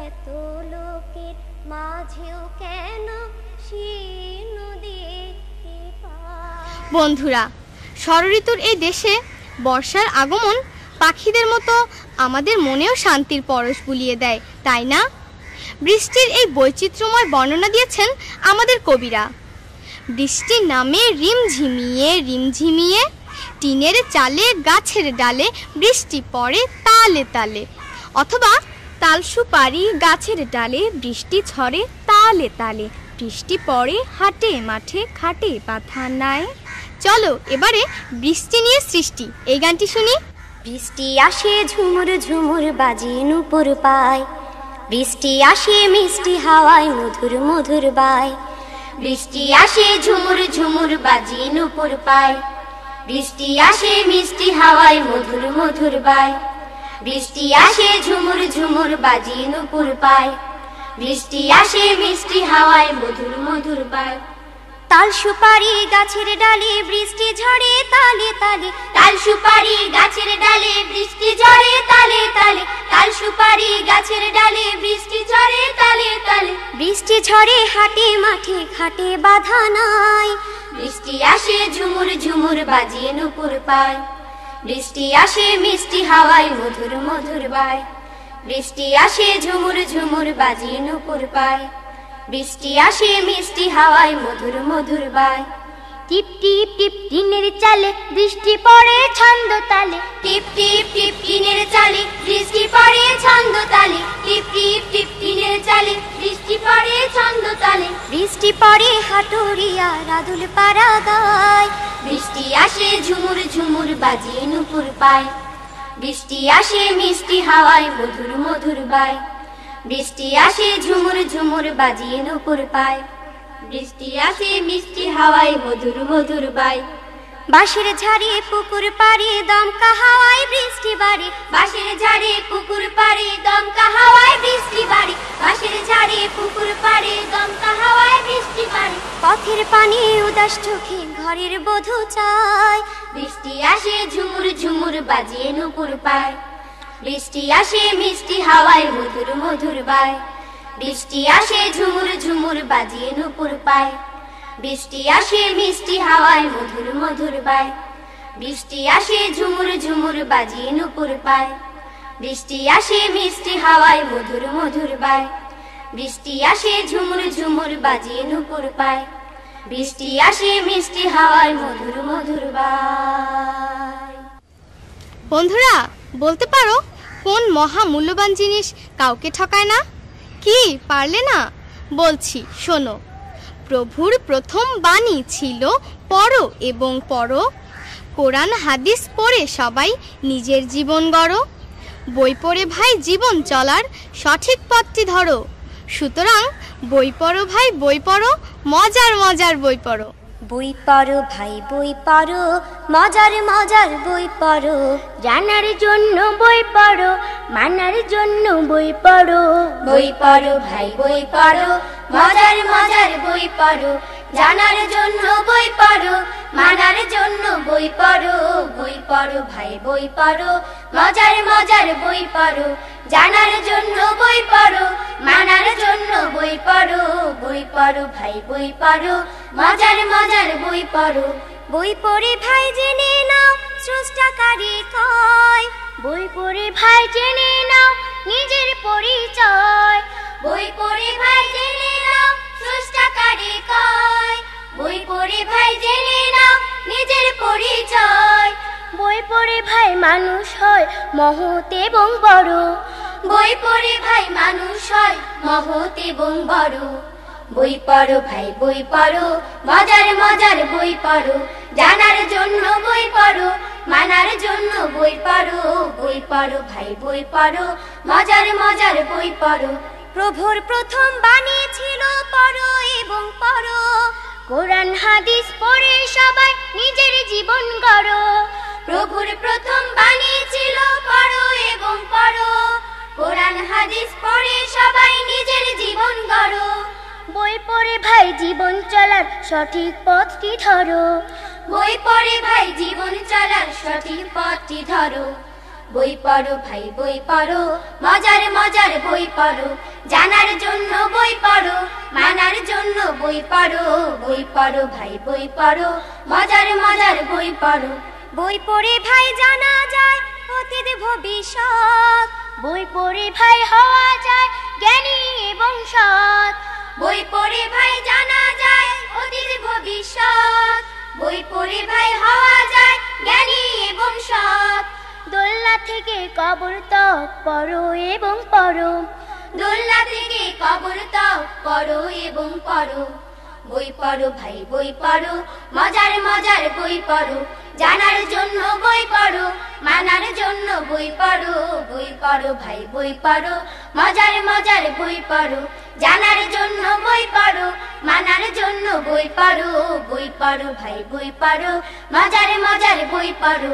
এত লোকের মাঝেও কেন শীর্ণ দেখতে পাই? বন্ধুরা, ষড়ঋতুর এই দেশে বর্ষার আগমন পাখিদের মতো আমাদের মনেও শান্তির পরশ বুলিয়ে দেয়, তাই না? বৃষ্টির এই বৈচিত্র্যময় বর্ণনা দিয়েছেন আমাদের কবিরা। বৃষ্টি নামে রিমঝিমিয়ে রিমঝিমিয়ে, টিনের চালে গাছের ডালে বৃষ্টি পড়ে তালে তালে। অথবা তাল সুপারি গাছের ডালে বৃষ্টি ঝরে তালে তালে, বৃষ্টি পড়ে হাটে মাঠে খাটে পাথা নাই। চলো এবারে বৃষ্টি নিয়ে সৃষ্টি এই গানটি শুনি। বৃষ্টি আসে ঝুমুর ঝুমুর বাজে নূপুর পায়, বৃষ্টি আসে মিষ্টি হাওয়ায় মধুর মধুর বাই, বৃষ্টি আসে ঝুমুর ঝুমুর বাজিয়ে নূপুর পায়, বৃষ্টি আসে মিষ্টি হাওয়ায় মধুর মধুর বাই, বৃষ্টি আসে ঝুমুর ঝুমুর বাজিয়ে নূপুর পায়, বৃষ্টি আসে মিষ্টি হাওয়ায় মধুর মধুর বাই। তাল সুপারি গাছের ডালে বৃষ্টি ঝরে তালে তালে, তাল সুপারি গাছের ডালে বৃষ্টি ঝরে তালে তালে, তাল সুপারি গাছের ডালে বৃষ্টি ঝরে তালে তালে, বৃষ্টি ঝরে হাটে মাঠে ঘাটে বাধা নাই, বৃষ্টি আসে ঝুমুর ঝুমুর বাজিয়ে নূপুর পায়, বৃষ্টি আসে মিষ্টি হাওয়ায় মধুর মধুর বাই, বৃষ্টি আসে ঝুমুর ঝুমুর বাজিয়ে নূপুর পায়, বৃষ্টি আসে মিষ্টি হাওয়ায় মধুর মধুর বাই। টিপ টিপ টিপ টিনের চালে বৃষ্টি পড়ে ছন্দ তালে, টিপ টিপ টিপ টিনের চালে বৃষ্টি পড়ে ছন্দ তালে, টিপ টিপ টিপ টিনের চালে বৃষ্টি পড়ে ছন্দ তালে, বৃষ্টি পড়ে হাটুরিয়া রাদুল পাড়া গায়, বৃষ্টি আসে ঝুমুর ঝুমুর বাজিয়ে নূপুর পায়, বৃষ্টি আসে মিষ্টি হাওয়ায় মধুর মধুর বাই, বৃষ্টি আসে ঝুমুর ঝুমুর বাজিয়ে নূপুর পায়, বৃষ্টি আসে মিষ্টি হাওয়ায় মধুর মধুর বাই। বাঁশের ঝাড়ে পুকুর পাড়ে দমকা হাওয়ায় বৃষ্টি বাড়ে, বাঁশের ঝাড়ে পুকুর পাড়ে দমকা হাওয়ায় বৃষ্টি বাড়ে, বাঁশের ঝাড়ে পুকুর পাড়ে দমকা হাওয়ায় বৃষ্টি বাড়ে, পথের পানি উদাস চোখে ঘরের বধূ চায়, বৃষ্টি আসে ঝুমুর ঝুমুর বাজিয়ে নূপুর পায়, বৃষ্টি আসে মিষ্টি হাওয়ায় মধুর মধুর বাই, বৃষ্টি আসে ঝুমুর ঝুমুর বাজিয়ে নূপুর পায়, বৃষ্টি আসে মিষ্টি হাওয়ায় মধুর মধুর বাই, বৃষ্টি আসে ঝুমুর ঝুমুর বাজিয়ে নূপুর পায়, বৃষ্টি আসে মিষ্টি হাওয়ায় মধুর মধুর বাই, বৃষ্টি আসে ঝুমুর ঝুমুর বাজিয়ে নূপুর পায়, বৃষ্টি আসে মিষ্টি হাওয়ায় মধুর মধুর বাই। বন্ধুরা, বলতে পারো কোন মহা মূল্যবান জিনিস কাউকে ঠকায় না? কি পারলে না? বলছি, শোনো। প্রভুর প্রথম বাণী ছিল পড়ো এবং পড়ো, কোরআন হাদিস পড়ে সবাই নিজের জীবন গড়ো, বই পড়ে ভাই জীবন চলার সঠিক পথটি ধরো, সুতরাং বই পড়ো ভাই বই পড়ো, মজার মজার বই পড়ো। বই পড়ো ভাই বই পড়ো, মজার মজার বই পড়ো, জানার জন্য বই পড়ো, মানার জন্য বই পড়ো, বই পড়ো ভাই বই পড়ো, মজার মজার বই পড়ো, জানার জন্য বই পড়ো, মানার জন্য বই পড়ো, বই পড়ো ভাই বই পড়ো, মজার মজার বই পড়ো, জানার জন্য বই পড়ো, মানার জন্য বই পড়ো, বই পড়ো ভাই বই পড়ো, মজার মজার বই পড়ো। বই পড়ে ভাই জেনে নাও স্রষ্টা কারে কয়, বই পড়ে ভাই জেনে নাও নিজের পরিচয়, বই পড়ে ভাই জেনে নাও স্রষ্টা কারে কয়, বই পড়ে ভাই জেনে নাও নিজের পরিচয়, বই পড়ে ভাই মানুষ হয় মহৎ এবং বড়, বই পড়ে ভাই মানুষ হয় মহৎ এবং বড়, বই পড়ো ভাই বই পড়ো, মজার মজার বই পড়ো, জানার জন্য বই পড়ো, মানার জন্য বই পড়ো, বই পড়ো ভাই বই পড়ো, মজার মজার বই পড়ো। প্রভুর প্রথম বাণী ছিল পড়ো এবং পড়ো, কোরআন হাদিস পড়ে সবাই নিজের জীবন গড়ো, প্রভুর প্রথম বাণী ছিল পড়ো এবং পড়ো, কোরআন হাদিস পড়ে সবাই নিজের জীবন গড়ো, বই পড়ে ভাই জীবন চলার সঠিক পথটি ধরো, বই পড়ে ভাই জীবন চলার সঠিক পথটি ধরো, বই পড়ো ভাই বই পড়ো, মজার মজার বই পড়ো, জানার জন্য বই পড়ো, মানার জন্য বই পড়ো, বই পড়ো ভাই বই পড়ো, মজার মজার বই পড়ো। বই পড়ে ভাই জানা যায় অতীত ভবিষ্যৎ, বই পড়ে ভাই হওয়া যায় জ্ঞানী এবং সৎ, বই পড়ে ভাই জানা যায় অতীত ভবিষ্যৎ, বই পড়ে ভাই হওয়া যায় জ্ঞানী এবং সৎ, দোলনা থেকে কবর তক পড়ো এবং পড়ো, দোলনা থেকে কবর তক পড়ো এবং পড়ো, বই পড়ো ভাই বই পড়ো, মজার মজার বই পড়ো, জানার জন্য বই পড়ো, মানার জন্য জন্য বই পড়ো ভাই বই পড়ো, মজার মজার বই পড়ো, জানার জন্য বই পড়ো, মানার জন্য বই পড়ো ভাই বই পড়ো, মজার মজার বই পড়ো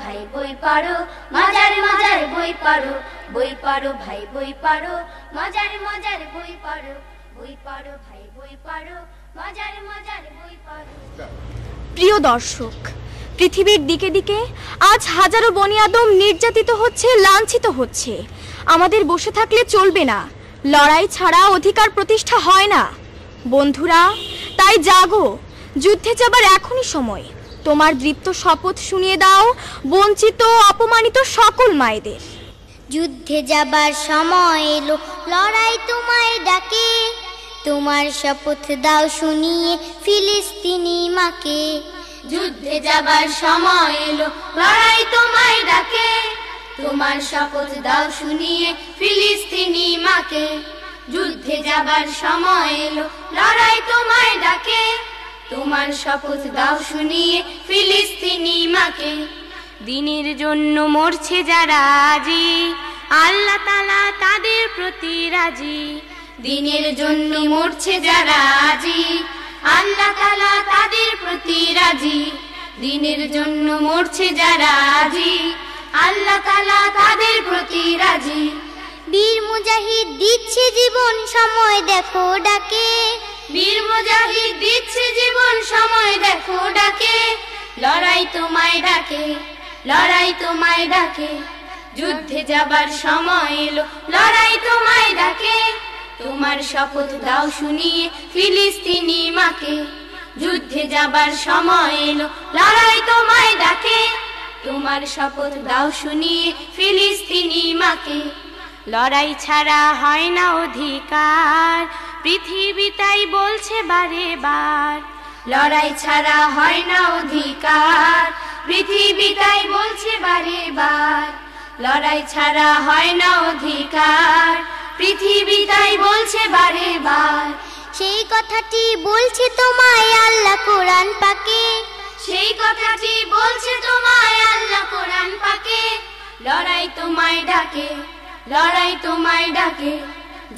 ভাই বই পড়ো, মজার মজার বই পড়ো ভাই বই পড়ো, মজার মজার বই পড়ো ভাই বই পড়ো, মজার মজার বই পড়ো। প্রিয় দর্শক, পৃথিবীর দিকে দিকে আজ হাজারো বনি আদম নির্যাতিত হচ্ছে, লাঞ্ছিত হচ্ছে। আমাদের বসে থাকলে চলবে না, লড়াই ছাড়া অধিকার প্রতিষ্ঠা হয় না। বন্ধুরা, তাই জাগো, যুদ্ধে যাবার এখনই সময়। তোমার দৃপ্ত শপথ শুনিয়ে দাও বঞ্চিত অপমানিত সকল মায়েদের। যুদ্ধে যাবার সময় এলো, লড়াই তোমায় ডাকে, তোমার শপথ দাও শুনিয়ে ফিলিস্তিনি মাকে। যুদ্ধে যাবার সময় এলো, লড়াই তোমায় ডাকে, তোমার শপথ দাও শুনিয়ে ফিলিস্তিনি মাকে। যুদ্ধে যাবার সময় এলো, লড়াই তোমায় ডাকে, তোমার শপথ দাও শুনিয়ে ফিলিস্তিনি মাকে। দিনের জন্য মরছে যারা আজি, আল্লাহ তাআলা তাদের প্রতি রাজি। দিনের জন্য মরছে যারা আজি, আল্লাহ তাআলা তাদের প্রতি রাজি। দিনের জন্য মরছে যারা আজি, আল্লাহ তাআলা তাদের প্রতি রাজি। বীর মুজাহিদ দিচ্ছে জীবন, সময় দেখো ডাকে, বীর মুজাহিদ দিচ্ছে জীবন, সময় দেখো ডাকে। লড়াই তোমায় ডাকে, লড়াই তোমায় ডাকে, যুদ্ধে যাবার সময় এলো, লড়াই তোমায় ডাকে, তোমার শপথ দাও শুনিয়ে ফিলিস্তিনি মাকে। যুদ্ধে যাবার সময় এলো, লড়াই তোমায় ডাকে, তোমার শপথ দাও শুনিয়ে ফিলিস্তিনি মাকে। লড়াই ছাড়া হয় না অধিকার, পৃথিবী তাই বলছে বারে বার। লড়াই ছাড়া হয় না অধিকার, পৃথিবী তাই বলছে বারে বার। লড়াই ছাড়া হয় না অধিকার, পৃথিবী তাই বলছে বারে বার। সেই কথাটি বলছে তোমায় আল্লাহ কোরআন পাকে, সেই কথাটি বলছে তোমায় আল্লাহ কোরআন পাকে। লড়াই তোমায় ডাকে, লড়াই তোমায় ডাকে,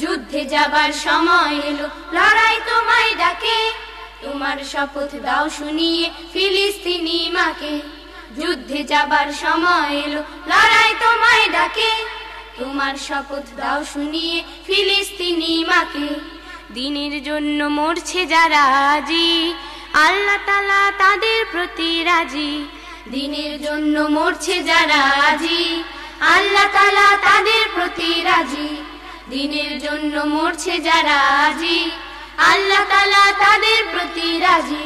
যুদ্ধে যাবার সময় এলো, লড়াই তোমায় ডাকে, তোমার শপথ দাও শুনিয়ে ফিলিস্তিনি মাকে। যুদ্ধে যাবার সময় এলো, লড়াই তোমায় ডাকে, তোমার শপথ দাও শুনিয়ে ফিলিস্তিনি মাকে। দিনের জন্য মরছে যারা আজি, আল্লাহ তাআলা তাদের প্রতি রাজি। দিনের জন্য মরছে যারা আজি, আল্লাহ তাআলা তাদের প্রতি রাজি। দিনের জন্য মরছে যারা আজি, আল্লাহ তাআলা তাদের প্রতি রাজি।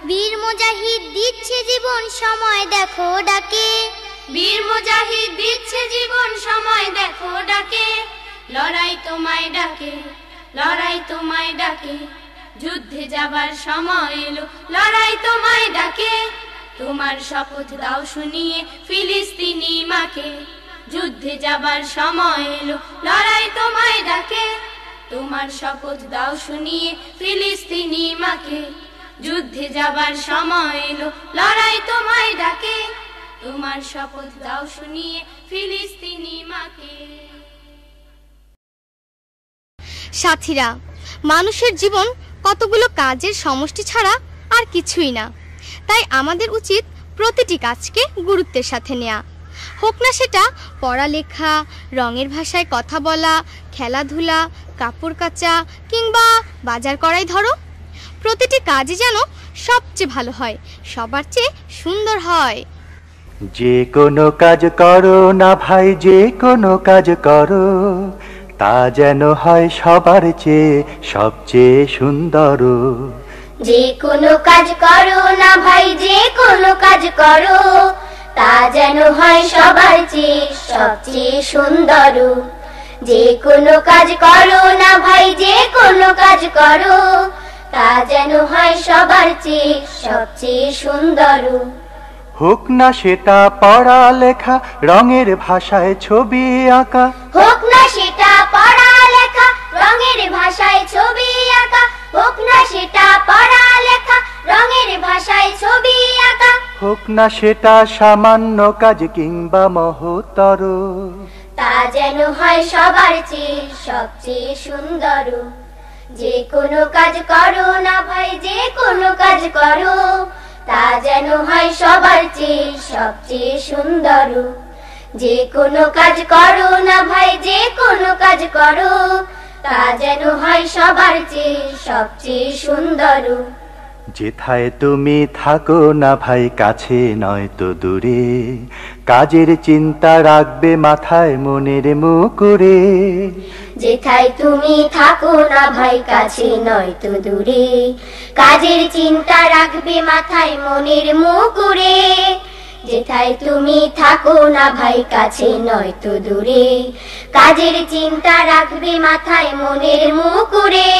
বীর মুজাহিদ দিচ্ছে জীবন, সময় দেখো ডাকে, বীর মুজাহিদ দিচ্ছে জীবন, সময় দেখো ডাকে। লড়াই তোমায় ডাকে, লড়াই তোমায় ডাকে, যুদ্ধে যাবার সময় এলো, লড়াই তোমায় ডাকে, তোমার শপথ দাও শুনিয়ে ফিলিস্তিনি মাকে। যুদ্ধে যাবার সময় এলো, লড়াই তোমায় ডাকে, তোমার শপথ দাও শুনিয়ে ফিলিস্তিনি মাকে। যুদ্ধে যাবার সময় এলো, লড়াই তোমায় ডাকে, তোমার শপথ দাও শুনিয়ে ফিলিস্তিনি মাকে। সাথীরা, মানুষের জীবন কতগুলো কাজের সমষ্টি ছাড়া আর কিছুই না। তাই আমাদের উচিত প্রতিটি কাজকে গুরুত্বের সাথে নেওয়া, হোক না সেটা পড়ালেখা, রঙের ভাষায় কথা বলা, খেলাধুলা, কাপড় কাচা কিংবা বাজার করাই ধরো। প্রতিটি কাজই যেন সবচেয়ে ভালো হয়, সবার চেয়ে সুন্দর হয়। যে কোনো কাজ করো না ভাই, যে কোনো কাজ করো, তা যেন হয় সবার চেয়ে সবচেয়ে সুন্দর। যে কোনো কাজ করো না ভাই, যে কোনো কাজ করো, তা যেন হয় সবার চেয়ে সবচেয়ে সুন্দর। যে কোনো কাজ করো না ভাই, যে কোনো কাজ করো, তা যেন হয় সবার চেয়ে সবচেয়ে সুন্দর। হোক না সেটা পড়ালেখা, রঙের ভাষায় ছবি আঁকা, হোক না সেটা পড়ালেখা, রঙের ভাষায় ছবি আঁকা, হোক না সেটা পড়ালেখা, রঙের ভাষায় ছবি আঁকা। হোক না সেটা সামান্য কাজ কিংবা মহতর, তা যেন হয় সবার চেয়ে সবচেয়ে সুন্দর। যে কোনো কাজ করো না ভাই, যে কোনো কাজ করো, তা যেন হয় সবার চেয়ে সবচেয়ে সুন্দর। যে কোনো কাজ করো না ভাই, যে কোনো কাজ করো, তা যেন হয় সবার চেয়ে সবচেয়ে সুন্দর। যেথায় তুমি থাকো না ভাই, কাছে নয় তো দূরে, কাজের চিন্তা রাখবে মাথায় মনের মুকুরে। যেথায় তুমি থাকো না ভাই, কাছে নয় তো দূরে, কাজের চিন্তা রাখবে মাথায় মনের মুকুরে। যেথায় তুমি থাকো না ভাই, কাছে নয় তো দূরে, কাজের চিন্তা রাখবে মাথায় মনের মুকুরে।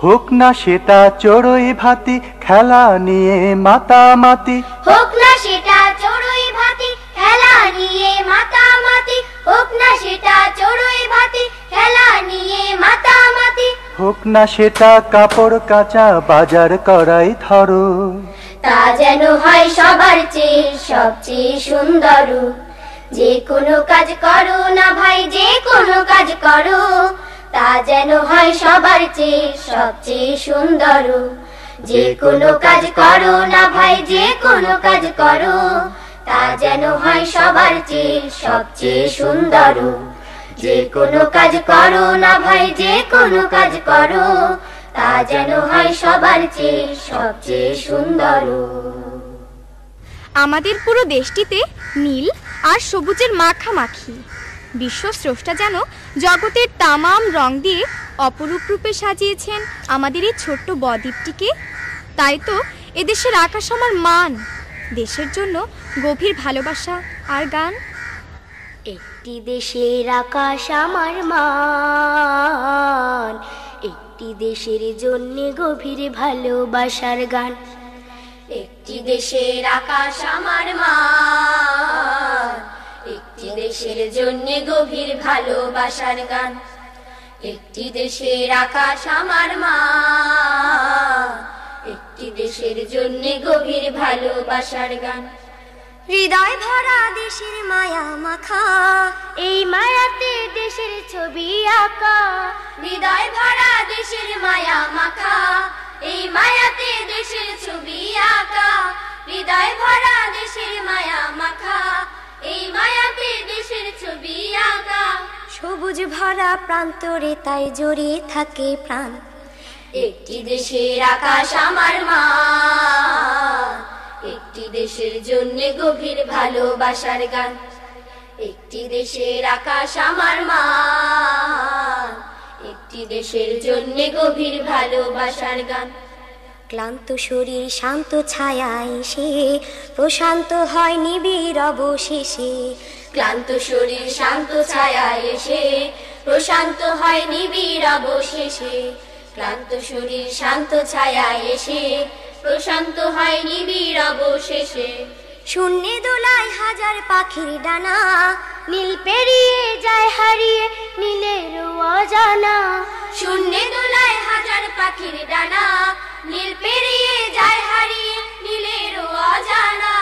হোক না সেটা চড়ুই ভাতি, খেলা নিয়ে মাতামাতি, হোক না সেটা চড়ুই ভাতি, খেলা নিয়ে মাতামাতি, হোক না সেটা চড়ুই ভাতি, খেলা নিয়ে মাতামাতি। হোক না সেটা কাপড় কাচা, বাজার করাই ধরো, তা যেন হয় সবার চেয়ে সবচেয়ে সুন্দর। যে কোনো কাজ করো না ভাই, যে কোনো কাজ করো, তা যেন হয় সবার চেয়ে সবচেয়ে সুন্দর। যে কোনো কাজ করো না ভাই, যে কোনো কাজ করো, তা যেন হয় সবার চেয়ে সবচেয়ে সুন্দর। যে কোনো কাজ করো না ভাই, যে কোনো কাজ করো, তা যেন হয় সবার চেয়ে সবচেয়ে সুন্দর। আমাদের পুরো দেশটিতে নীল আর সবুজের মাখামাখি। বিশ্বস্রষ্টা যেন জগতের তামাম রং দিয়ে অপরূপ রূপে সাজিয়েছেন আমাদের এই ছোট্ট বদ্বীপটিকে। তাই তো এদেশের আকাশ আমার মান, দেশের জন্য গভীর ভালোবাসা আর গান। একটি দেশের আকাশ আমার মান, একটি দেশের জন্য গভীর ভালোবাসার গান। একটি দেশের আকাশ আমার মান, একটি দেশের জন্য গভীর ভালোবাসার গান। একটি দেশের আকাশ আমার মান, একটি দেশের জন্য গভীর ভালোবাসার গান। হৃদয় ভরা দেশের মায়া মাখা, এই মায়াতে দেশের ছবি আঁকা। হৃদয় ভরা দেশের মায়া মাখা, এই মায়াতে দেশের ছবি আঁকা। হৃদয় ভরা দেশের মায়া মাখা, এই মায়াতে দেশের ছবি আঁকা। সবুজ ভরা প্রান্তরে তাই জড়িয়ে থাকে প্রাণ। একটি দেশের আকাশ আমার মান, একটি দেশের জন্য গভীর ভালোবাসার গান। একটি দেশের আকাশ আমার মান, একটি দেশের জন্য গভীর ভালোবাসার গান। ক্লান্ত শরীর শান্ত ছায়ায় এসে প্রশান্ত হয় নিবিড় অবশেষে। ক্লান্ত শরীর শান্ত ছায়ায় এসে প্রশান্ত হয় নিবিড় অবশেষে। ক্লান্ত শরীর শান্ত ছায়ায় এসে প্রশান্ত হয় নিবিড় অবশেষে। শূন্যে দোলায় হাজার পাখির ডানা, নীল পেরিয়ে যায় হারিয়ে নীলের অজানা। শূন্যে দোলায় হাজার পাখির ডানা, নীল পেরিয়ে যায় হারিয়ে নীলের অজানা।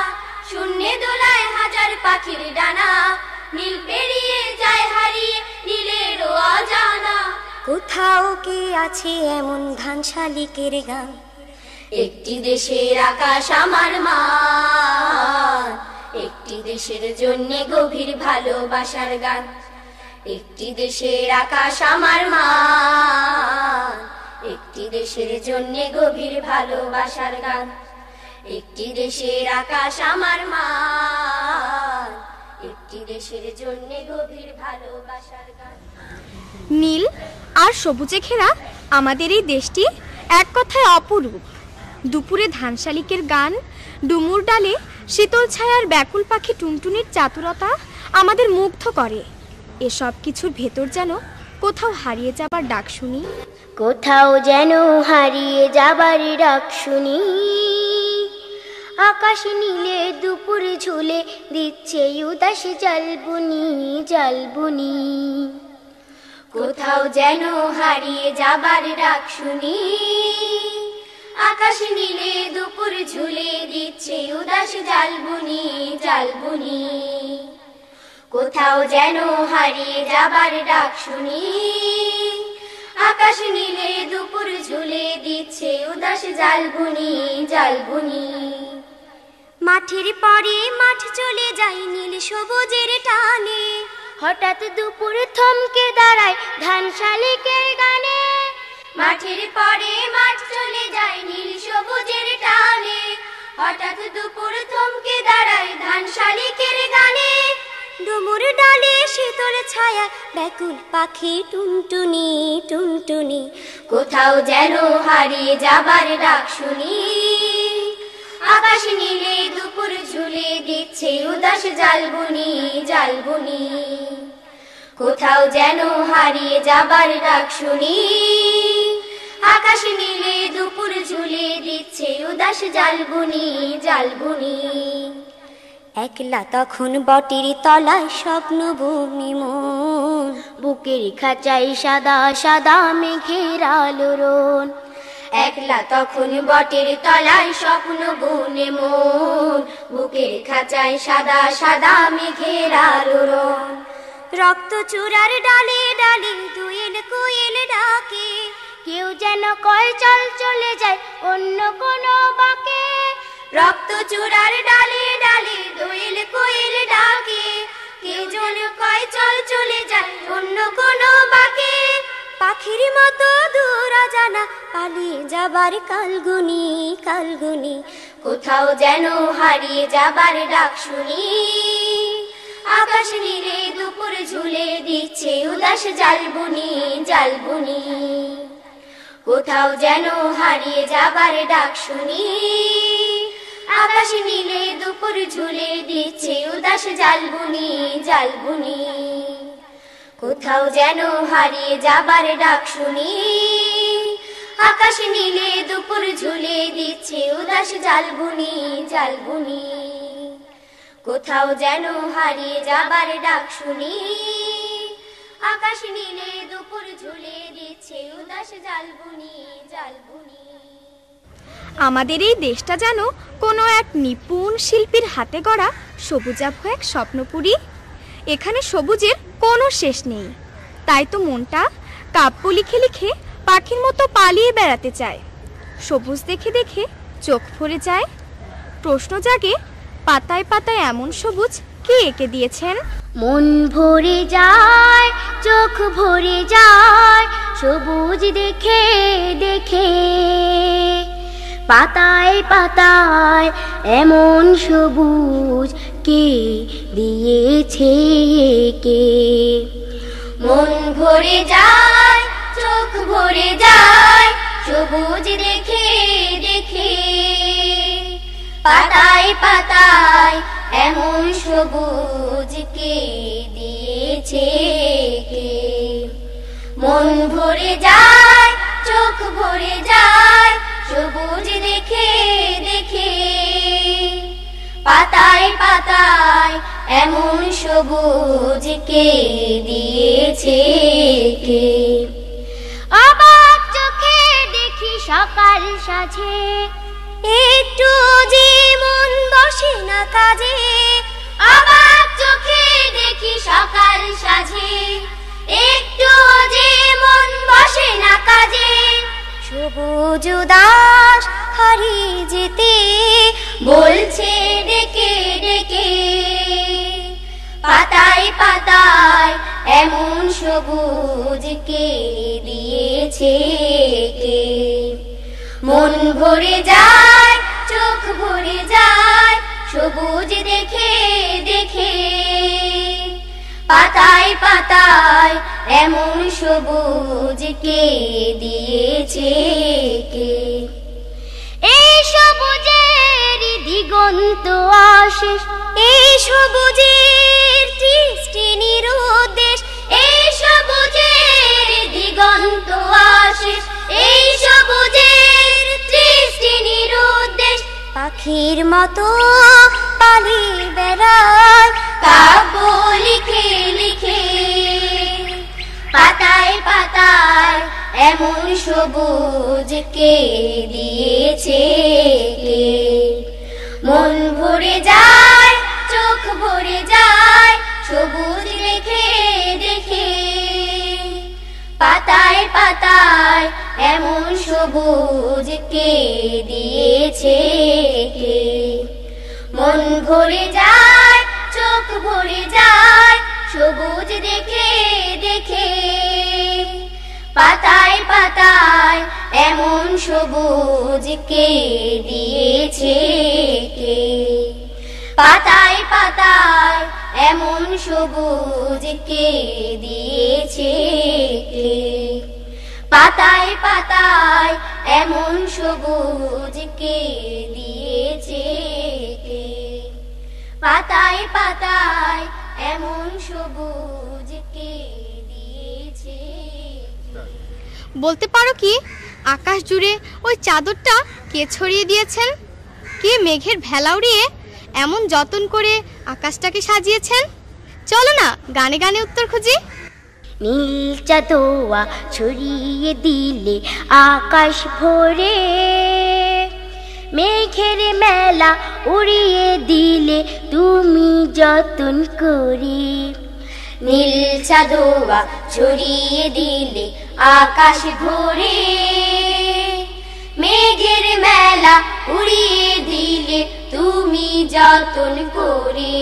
শূন্যে দোলায় হাজার পাখির ডানা, নীল পেরিয়ে যায় হারিয়ে নীলের অজানা। কোথাও কি আছে এমন ধান শালিকের গান? একটি দেশের আকাশ আমার মান, একটি দেশের জন্য গভীর ভালোবাসার গান। একটি দেশের আকাশ আমার মান, একটি দেশের জন্য গভীর ভালোবাসার গান। একটি দেশের আকাশ আমার মান, একটি দেশের জন্য গভীর ভালোবাসার গান। নীল আর সবুজে ঘেরা আমাদের এই দেশটি এক কথায় অপরূপ। দুপুরে ধানশালিকের গান, ডুমুর ডালে শীতল ছায়ার ব্যাকুল পাখি টুনটুনির চাতুরতা আমাদের মুগ্ধ করে। এসব কিছুর ভেতর যেন কোথাও হারিয়ে যাবার ডাক শুনি। কোথাও যেন হারিয়ে যাবার ডাক শুনি। আকাশ নীলে দুপুর ঝুলে দিচ্ছে উদাস জলবুনি জলবুনি। কোথাও যেন হারিয়ে যাবার ডাক শুনি। আকাশ নীলে দুপুর ঝুলে দিচ্ছে উদাস জালবুনি জালবুনি। কোথাও যেন হারিয়ে যাবার ডাক শুনি, আকাশ নীলে দুপুর ঝুলে দিচ্ছে উদাস জালবুনি জালবুনি। মাঠের পরে মাঠ চলে যায় নীল সবুজের টানে, হঠাৎ দুপুর থমকে দাঁড়ায় ধান শালিকের গানে। মাঠের পরে মাঠ চলে যায় নীল সবুজের টানে, হঠাৎ দুপুর থমকে দাঁড়ায় ধান শালিকের গানে। ডুমুর ডালে শীতল ছায়া ব্যাকুল পাখি টুনটুনি টুনটুনি। কোথাও যেন হারিয়ে যাবার ডাক শুনি, আকাশ নীলে দুপুর ঝুলে দিচ্ছে উদাস জালবুনি জালবুনি। কোথাও যেন হারিয়ে যাবার ডাক শুনি, আকাশ নীলে দুপুর ঝুলে দিচ্ছে উদাস জালবুনি জালবুনি। একলা তখন বটির তলায় স্বপ্ন ভূমি মন, বুকের খাঁচাই সাদা সাদা মেঘের আলোড়ন। একলা তখন বটের তলায় স্বপ্ন বুনে মন, বুকের খাঁচায় সাদা সাদা মেঘের আলোড়ন। রক্ত চূড়ার ডালে ডালে দোয়েল কোয়েল ডাকে, কেউ যেন কয় চল চলে যায় অন্য কোনো বাঁকে। রক্ত চূড়ার ডালে ডালে দোয়েল কোয়েল ডাকে, কেউ যেন কয় চল চলে যায় অন্য কোনো বাঁকে। পাখির মতো দূর জানা পালিয়ে যাবার কালগুনি কালগুনি। কোথাও যেন হারিয়ে যাবার ডাক শুনি, আকাশ নীলে দুপুর ঝুলে দিচ্ছে উদাস জালবুনি জালবুনি। কোথাও যেন হারিয়ে যাবার ডাক শুনি, আকাশ নীলে দুপুর ঝুলে দিচ্ছে উদাস জালবুনি জালবুনি। কোথাও যেন হারিয়ে যাবার ডাক শুনি, আকাশ নীলে দুপুর ঝুলে দিচ্ছে উদাস জালবুনি জালবুনি। কোথাও যেন হারিয়ে যাবার ডাক শুনি, আকাশ নীলে দুপুর ঝুলে দিচ্ছে উদাস জালবুনি জালবুনি। আমাদের এই দেশটা যেন কোনো এক নিপুণ শিল্পীর হাতে গড়া সবুজাভ এক স্বপ্নপুরী। এখানে সবুজের কোনো শেষ নেই, তাই তো মনটা কাব্য লিখে লিখে পাখির মতো পালিয়ে বেড়াতে চায়। সবুজ দেখে দেখে চোখ ভরে যায়, প্রশ্ন জাগে পাতায় পাতায় এমন সবুজ কে এঁকে দিয়েছেন? মন ভরে যায় চোখ ভরে যায় সবুজ দেখে দেখে, পাতায় পাতায় এমন সবুজ কে দিয়েছে কে। মন ভরে যায় চোখ ভরে যায় সবুজ দেখে দেখে, পাতায় পাতায় এমন সবুজ কে দিয়েছে কে। মন ভরে যায় চোখ ভরে যায় সবুজ দেখে দেখে, পাতায় পাতায় এমন সবুজ কে দিয়েছে কে। অবাক চোখে দেখি সকাল সাজে, একটু যে মন বসে না কাজে। অবাক চোখে দেখি সকাল সাজে, একটু যে মন বসে না কাজে। সবুজ উদাস হারিয়ে যেতে বলছে ডেকে ডেকে, পাতায় পাতায় এমন সবুজ কে দিয়েছে কে। মন ভরে যায় চোখ ভরে যায় সবুজ দেখে দেখে, পাতায় পাতায় এমন সবুজ কে দিয়েছে কে। এই সবুজের দিগন্ত অশেষ, এই সবুজের সৃষ্টি নিরুদ্দেশ, এই সবুজের দিগন্ত অশেষ, এই সবুজের সৃষ্টি নিরুদ্দেশ। পাখির মতো পালিয়ে বেড়ায় কাব্য লিখে লিখে, পাতায় পাতায় এমন সবুজ কে দিয়েছে ভরে যায়, চোখ ভরে যায় সবুজ দেখে দেখে। পাতায় পাতায় এমন সবুজ কে দিয়েছে কে? পাতায় পাতায় এমন সবুজ কে দিয়েছে কে? পাতায় পাতায় এমন সবুজ কে দিয়েছে কে? পাতায় পাতায় এমন সবুজ কে দিয়েছে কে? বলতে পারো কি আকাশ জুড়ে ওই চাদরটা কে ছড়িয়ে দিয়েছেন? কে মেঘের ভেলা উড়িয়ে এমন যতন করে আকাশটাকে সাজিয়েছেন? চলো না গানে গানে উত্তর খুঁজি। নীল চাঁদোয়া ছড়িয়ে দিলে আকাশ ভরে, মেঘের মেলা উড়িয়ে দিলে তুমি যতন করে। নীল চাঁদোয়া ছড়িয়ে দিলে আকাশ ভরে, মেঘের মেলা উড়িয়ে দিলে তুমি যতন করে।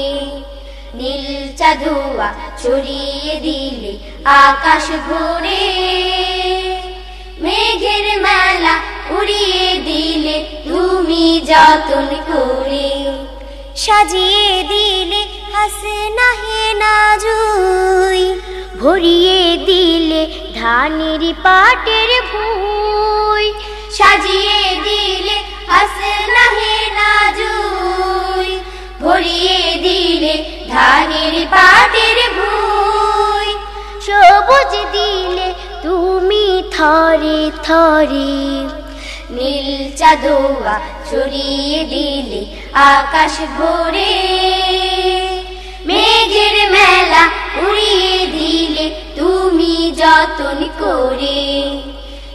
নীল চাঁদোয়া ছড়িয়ে দিলে আকাশ ভরে, মেঘের মেলা উড়িয়ে দিলে তুমি যতন করে। সাজিয়ে দিলে হাসনা হেনা জুই, ভরিয়ে দিলে ধানের পাটের ভুই। সাজিয়ে দিলে হাসনা হেনা জুই, ভরিয়ে দিলে ধানের পাটের ভুই। সবুজ দিলে তুমি থরে থরে, নীল চাঁদোয়া ছড়িয়ে দিলে আকাশ ভরে, মেঘের মেলা উড়িয়ে দিলে তুমি যতন করে।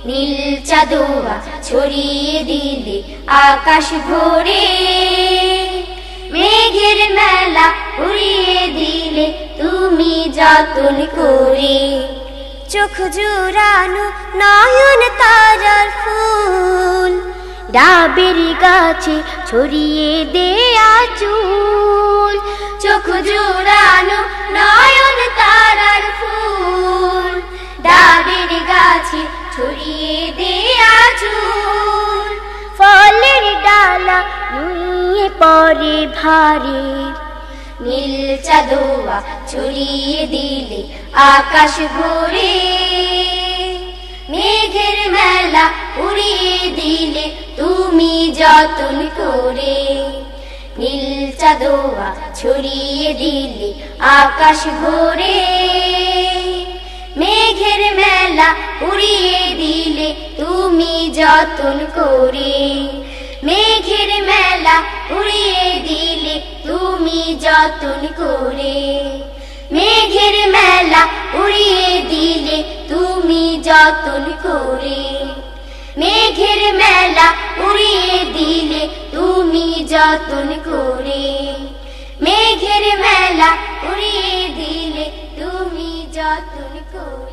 নীল চাঁদোয়া ছড়িয়ে দিলে আকাশ ভরে, মেঘের মেলা উড়িয়ে দিলে তুমি যতন করে। চোখ জুড়ানো নয়ন তারার ফুল, ডাবের গাছে ছড়িয়ে দে আঁচল। চোখ জুড়ানো নয়ন তারার ফুল, ডাবের গাছে ছড়িয়ে দে আঁচল। ফলের ডালা নুয়ে পড়ে ভারে, নীল চাঁদোয়া ছড়িয়ে দিলে আকাশ ভরে, মেঘের মেলা উড়িয়ে দিলে তুমি যতন করে। নীল চাঁদোয়া ছড়িয়ে দিলে আকাশ ভরে, মেঘের মেলা উড়িয়ে দিলে তুমি যতন করে। মেঘের মেলা উড়িয়ে দিলে তুমি যতন করে। মেঘের মেলা উড়িয়ে দিলে তুমি যতন করে। মেঘের মেলা উড়িয়ে দিলে তুমি যতন করে। মেঘের মেলা উড়িয়ে দিলে তুমি যতন করে।